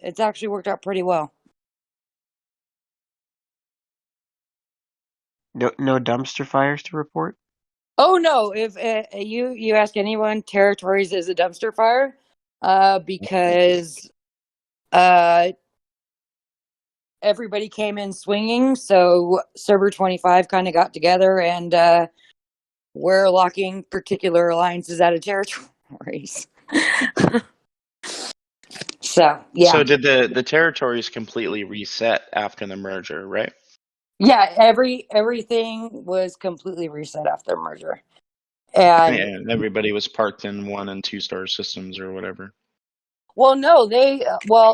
it's actually worked out pretty well. No dumpster fires to report? Oh no! If you ask anyone, territories is a dumpster fire, because everybody came in swinging. So server 25 kind of got together, and we're locking particular alliances out of territories. So yeah. So did the territories completely reset after the merger, right? Yeah, everything was completely reset after the merger. And everybody was parked in 1 and 2 star systems or whatever. Well, no,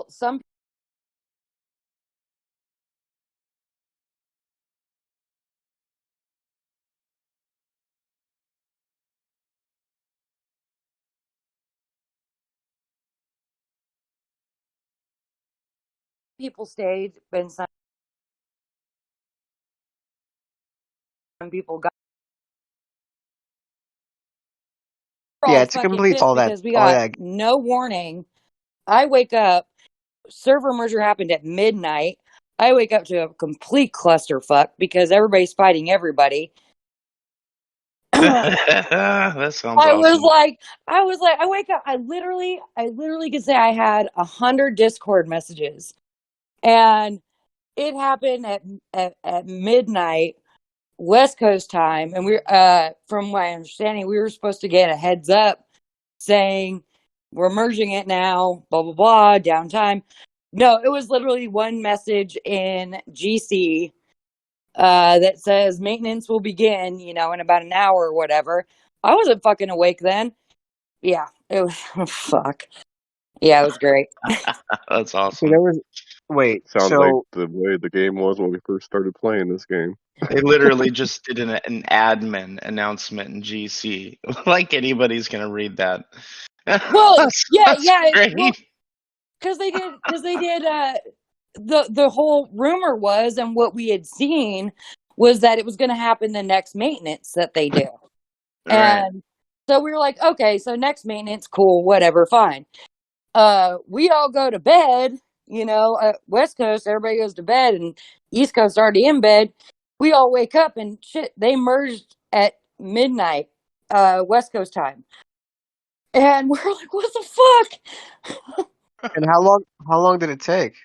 some people stayed, and some people got. Yeah, it's a complete all that. Because we got no warning. I wake up, server merger happened at midnight. I wake up to a complete clusterfuck because everybody's fighting everybody. That sounds I awesome. I wake up, I literally could say I had 100 Discord messages. And it happened at midnight West Coast time, and from my understanding, we were supposed to get a heads up saying we're merging it now, blah blah blah, downtime. No, it was literally one message in GC that says maintenance will begin, in about an hour or whatever. I wasn't fucking awake then. Yeah, it was fuck. Yeah, it was great. That's awesome. See, Wait, Sounds like so the way the game was when we first started playing this game. They literally just did an admin announcement in GC. Like anybody's gonna read that. Well, That's yeah. great. Well, because they did. The whole rumor was, and what we had seen was that it was going to happen the next maintenance that they do, Right. and so we were like, okay, so next maintenance, cool, whatever, fine. We all go to bed. West Coast, everybody goes to bed, and East Coast already in bed. We all wake up and shit. They merged at midnight, West Coast time, and we're like, what the fuck? and how long did it take?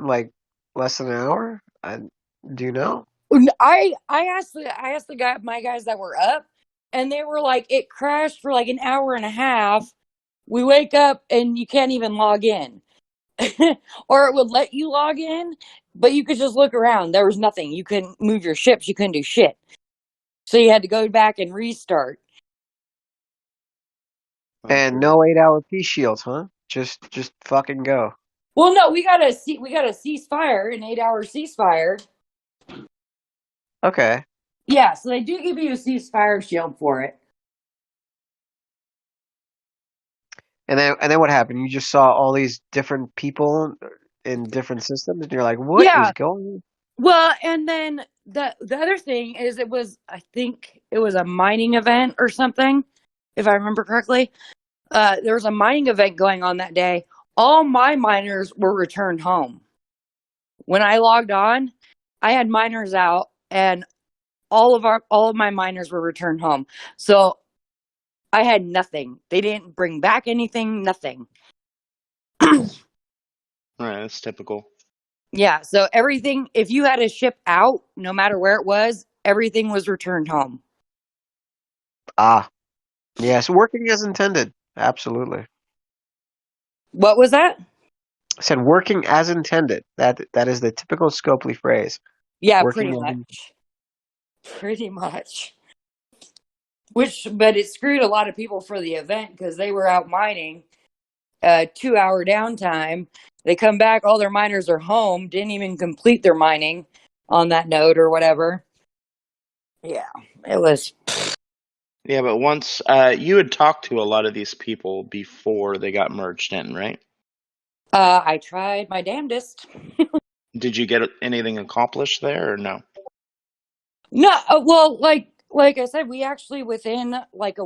Like less than an hour? Do you know? I asked my guys that were up, and they were like, it crashed for like an hour and a half. We wake up and you can't even log in. Or it would let you log in, but you could just look around. There was nothing. You couldn't move your ships. You couldn't do shit. So you had to go back and restart. And no 8-hour peace shields, huh? Just fucking go. Well, no, we got a ceasefire, an 8-hour ceasefire. Okay. Yeah, so they do give you a ceasefire shield for it. And then what happened? You just saw all these different people in different systems, and you're like, what is going on? Well, and then the other thing is, I think it was a mining event or something, if I remember correctly. There was a mining event going on that day. All my miners were returned home. When I logged on, I had miners out, and all of my miners were returned home. So I had nothing. They didn't bring back anything, nothing. Right, that's typical. Yeah, so everything, if you had a ship out, no matter where it was, everything was returned home. Ah. Yes, working as intended. Absolutely. What was that? I said working as intended. That is the typical Scopely phrase. Yeah, Working pretty as much. Pretty much. But it screwed a lot of people for the event because they were out mining, 2-hour downtime. They come back, all their miners are home, didn't even complete their mining on that node or whatever. Yeah, it was. Yeah, but once you had talked to a lot of these people before they got merged in, right? I tried my damnedest. Did you get anything accomplished there or no? No, well, like I said, we actually within about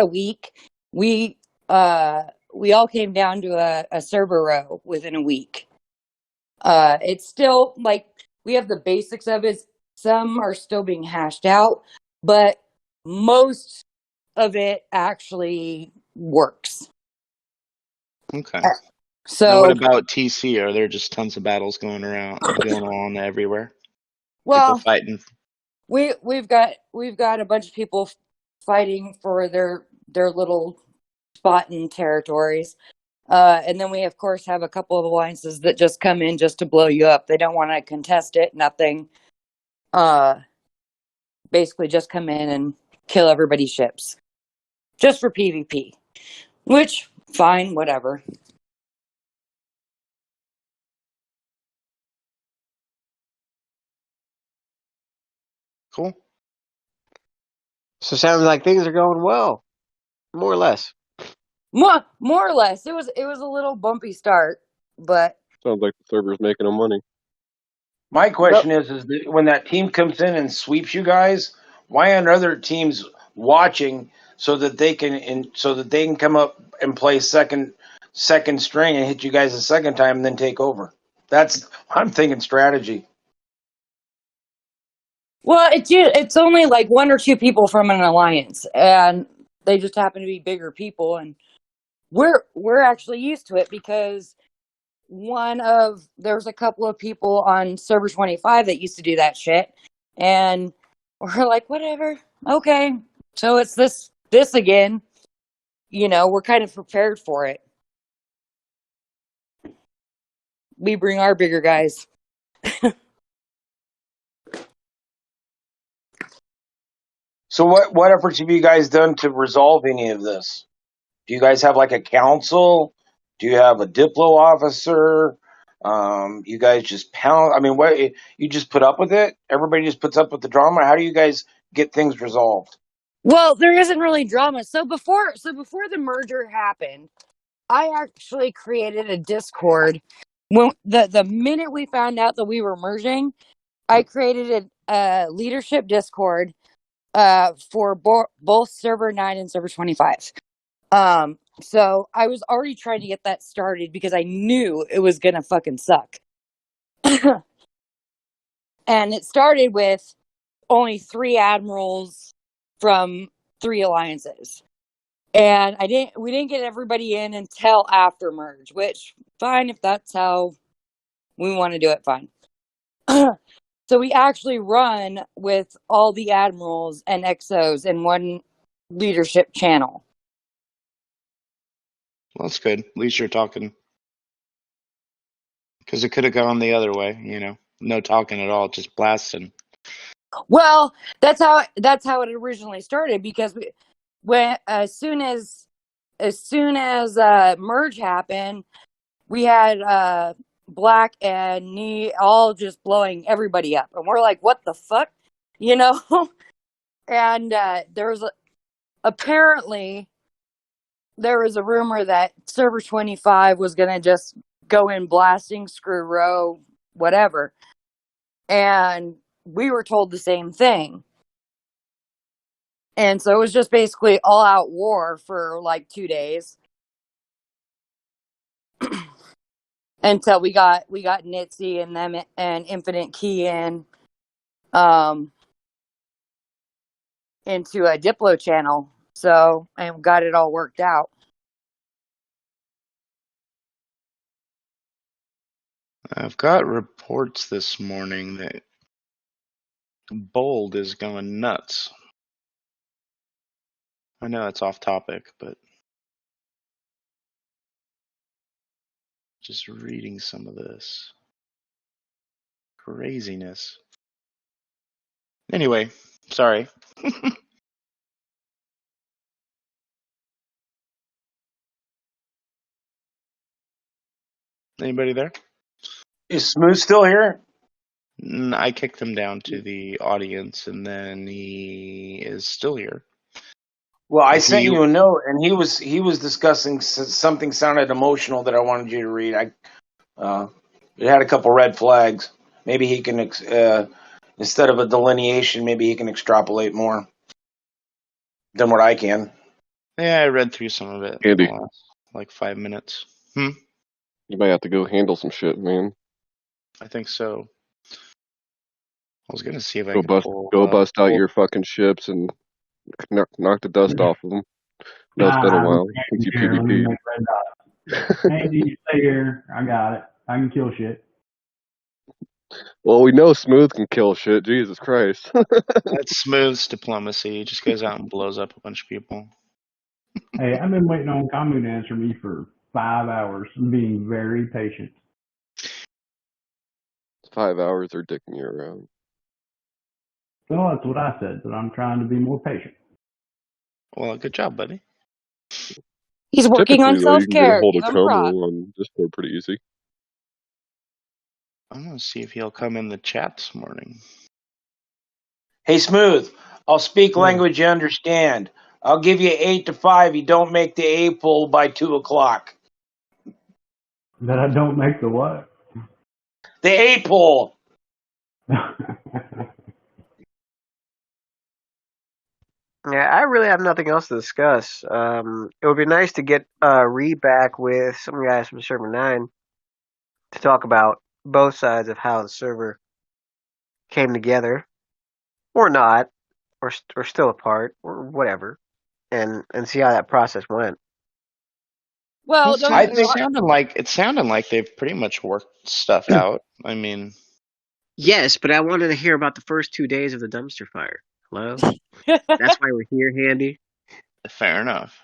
a week, we all came down to a server row within a week. It's still like we have the basics of it. Some are still being hashed out, but most of it actually works. Okay. So now what about TC? Are there just tons of battles going on everywhere? well, People fighting. we've got a bunch of people fighting for their little spot in territories. And then we, of course, have a couple of alliances that just come in just to blow you up. They don't want to contest it, nothing. Basically just come in and kill everybody's ships. Just for PvP. Which, fine, whatever. Cool. So sounds like things are going well. More or less. More or less. It was a little bumpy start, but Sounds like the server's making them money. My question is that when that team comes in and sweeps you guys, why aren't other teams watching so that they can come up and play second string and hit you guys a second time and then take over? I'm thinking strategy. well, it's only like one or two people from an alliance, and they just happen to be bigger people, and we're actually used to it because there's a couple of people on server 25 that used to do that shit, and we're like, whatever, okay, so it's this again, we're kind of prepared for it. We bring our bigger guys. So what efforts have you guys done to resolve any of this? Do you guys have like a council? Do you have a Diplo officer? You guys just pound. I mean, what you just put up with it? Everybody just puts up with the drama. How do you guys get things resolved? Well, there isn't really drama. So before the merger happened, I actually created a Discord. When the minute we found out that we were merging, I created a leadership Discord for both server 9 and server 25. So I was already trying to get that started because I knew it was gonna fucking suck. And it started with only 3 admirals from 3 alliances. And we didn't get everybody in until after merge, which fine if that's how we want to do it, fine. So we actually run with all the admirals and XOs in one leadership channel. Well, that's good. At least you're talking. Because it could have gone the other way, no talking at all, just blasting. Well, that's how it originally started, because as soon as merge happened, we had Black and Nee all just blowing everybody up, and we're like, what the fuck, and apparently there was a rumor that server 25 was gonna just go in blasting, screw row, whatever, and we were told the same thing. And so it was just basically all out war for like 2 days. Until we got Nitsy and them and Infinite Key into a Diplo channel. So, and got it all worked out. I've got reports this morning that Bold is going nuts. I know it's off topic, but just reading some of this craziness. Anyway, sorry. Anybody there? Is Smooth still here? I kicked him down to the audience, and then he is still here. Well, I sent you a note, and he was discussing something sounded emotional that I wanted you to read. It had a couple red flags. Maybe he can, instead of a delineation, maybe he can extrapolate more than what I can. Yeah, I read through some of it. Andy. Like 5 minutes. You might have to go handle some shit, man. I think so. I was gonna see if I Go could bust out your fucking ships and knock the dust off of them. No, it's been a while since you PvP. Andy, you stay here. I got it. I can kill shit. Well, we know Smooth can kill shit. Jesus Christ. That's Smooth's diplomacy. He just goes out and blows up a bunch of people. Hey, I've been waiting on Kamu to answer me for 5 hours. I'm being very patient. 5 hours they're dicking you around. Well, that's what I said, but I'm trying to be more patient. Well, good job, buddy. He's working on self-care. You can get a hold of Kamu on Discord pretty easy. I'm going to see if he'll come in the chat this morning. Hey, Smooth, I'll speak language you understand. I'll give you 8 to 5. You don't make the A poll by 2 o'clock. That I don't make the what? The A poll. Yeah, I really have nothing else to discuss. It would be nice to get Reed back with some guys from Server 9 to talk about both sides of how the server came together, or not, or still apart, or whatever, and see how that process went. Well, it sounded like they've pretty much worked stuff out. I mean, yes, but I wanted to hear about the first 2 days of the dumpster fire. Hello? That's why we're here, Handy. Fair enough.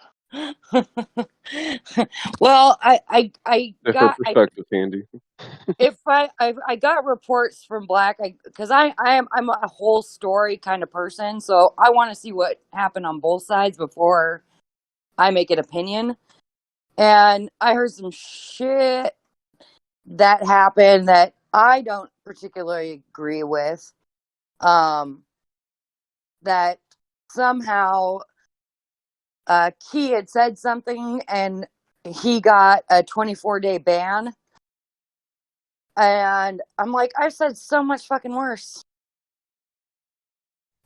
Well, I different perspective, Handy. If I got reports from Black, because I'm a whole story kind of person, so I want to see what happened on both sides before I make an opinion. And I heard some shit that happened that I don't particularly agree with. That somehow Key had said something and he got a 24-day ban. And I'm like, I've said so much fucking worse.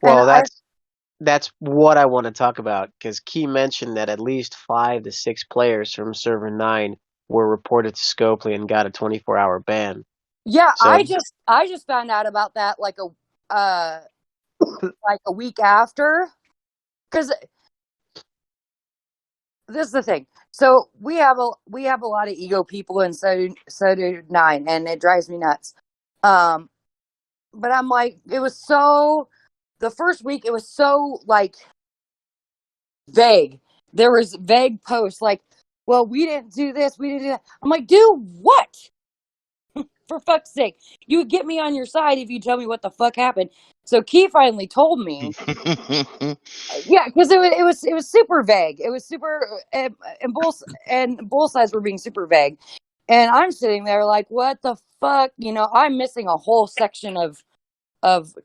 Well, And that's what I want to talk about, because Key mentioned that at least 5 to 6 players from server 9 were reported to Scopely and got a 24-hour ban. yeah, So I just found out about that like a week after, because this is the thing. So we have a lot of ego people, and so do 9, and it drives me nuts. But I'm like, it was so, the first week it was so like vague. There was vague posts like, well, we didn't do this, we didn't do that. I'm like, do what? For fuck's sake. You would get me on your side if you tell me what the fuck happened. So Key finally told me. Yeah, because it was super vague. It was super, and both sides were being super vague. And I'm sitting there like, what the fuck? I'm missing a whole section of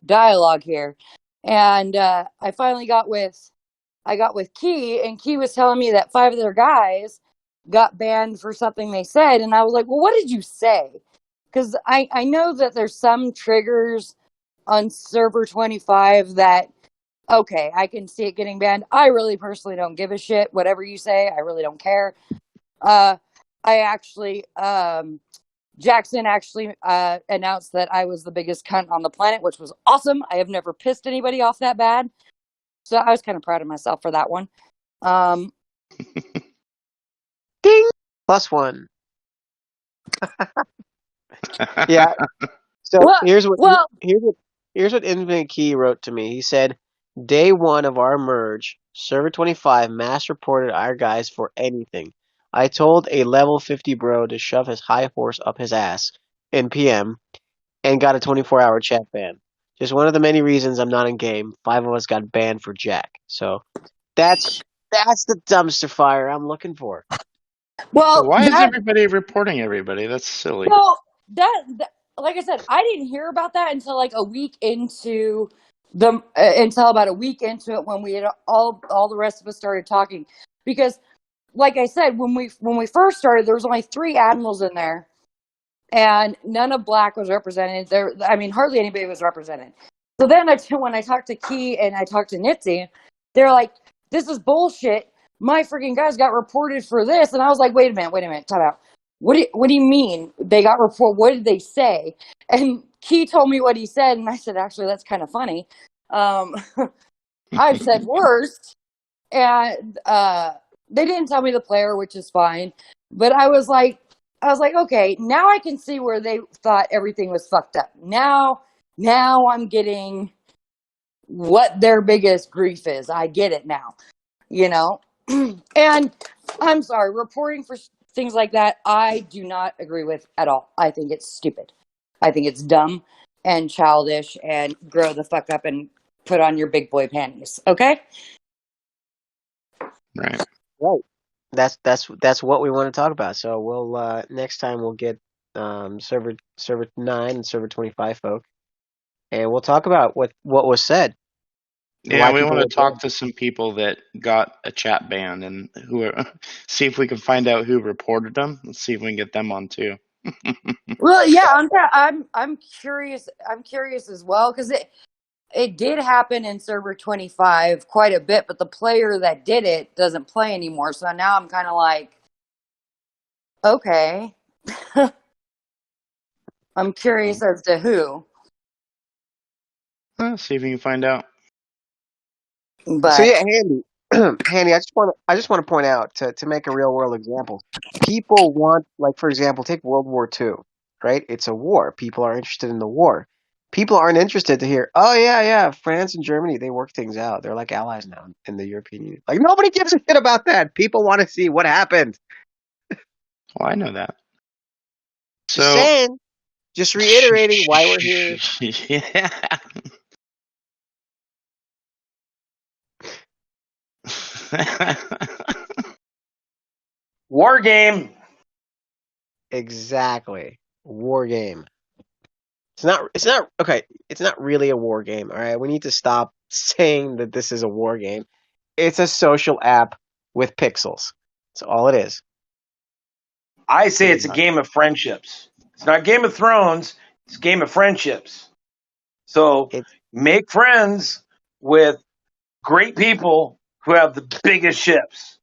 dialogue here. And I finally got with Key, and Key was telling me that 5 of their guys got banned for something they said, and I was like, well, what did you say? Because I know that there's some triggers on server 25 that, okay, I can see it getting banned. I really personally don't give a shit. Whatever you say, I really don't care. I actually, Jackson actually announced that I was the biggest cunt on the planet, which was awesome. I have never pissed anybody off that bad. So I was kind of proud of myself for that one. ding, +1. Yeah. So Well, here's what Infinite Key wrote to me. He said, "Day 1 of our merge, server 25 mass reported our guys for anything. I told a level 50 bro to shove his high horse up his ass in PM and got a 24-hour chat ban. Just one of the many reasons I'm not in game. 5 of us got banned for Jack. So that's the dumpster fire I'm looking for." well, Why is everybody reporting everybody? That's silly. well, that like I said, I didn't hear about that until like a week into until about a week into it, when we had all the rest of us started talking. Because like I said, when we first started, there was only 3 admirals in there, and none of Black was represented there. I mean, hardly anybody was represented. So then when I talked to Key and I talked to Nitzy, they're like, this is bullshit. My freaking guys got reported for this. And I was like, wait a minute, time out. What do you mean they got reported? What did they say? And Key told me what he said, and I said, actually, that's kind of funny. I've said worse. And they didn't tell me the player, which is fine. But I was like, okay, now I can see where they thought everything was fucked up. Now I'm getting what their biggest grief is. I get it now, And I'm sorry, reporting for things like that, I do not agree with at all. I think it's stupid. I think it's dumb and childish, and grow the fuck up and put on your big boy panties, okay? Right. Right. That's what we want to talk about. So we'll next time we'll get server 9 and server 25 folk, and we'll talk about what was said. Yeah, we want to talk to some people that got a chat ban, and see if we can find out who reported them. Let's see if we can get them on too. Well, yeah, I'm curious. I'm curious as well, because it did happen in server 25 quite a bit, but the player that did it doesn't play anymore. So now I'm kind of like, okay. I'm curious as to who. See if we can find out. But So yeah, Handy, I just want to point out, to make a real world example. People want, like, for example, take World War II, right? It's a war. People are interested in the war. People aren't interested to hear, oh yeah, France and Germany, they work things out. They're like allies now in the European Union. Like, nobody gives a shit about that. People want to see what happened. Well, I know that. So, Just saying. Just reiterating why we're here. Yeah. War game. Exactly. war game. It's not okay, it's not really a war game, all right? We need to stop saying that this is a war game. It's a social app with pixels. That's all it is. I say it's a game of friendships. It's not Game of Thrones. It's a game of friendships. So make friends with great people who have the biggest ships,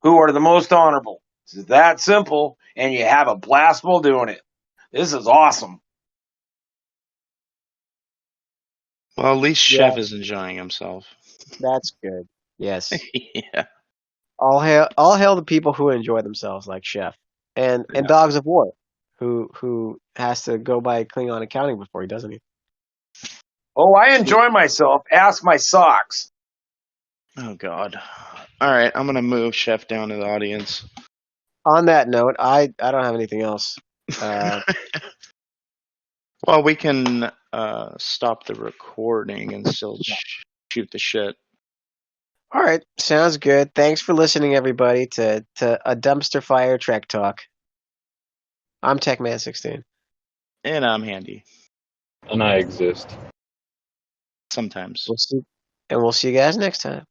who are the most honorable. It's that simple, and you have a blast while doing it. This is awesome. Well, at least Chef is enjoying himself. That's good. Yes. Yeah. All hail the people who enjoy themselves, like Chef, and Dogs of War, who has to go by Klingon accounting before he does anything. Oh, I enjoy myself. Ask my socks. Oh God. All right, I'm gonna move Chef down to the audience. On that note, I don't have anything else. Well, we can stop the recording and still shoot the shit. All right, sounds good. Thanks for listening, everybody, to a dumpster fire Trek talk. I'm TechMan16. And I'm Handy. And I exist. Sometimes. We'll see you guys next time.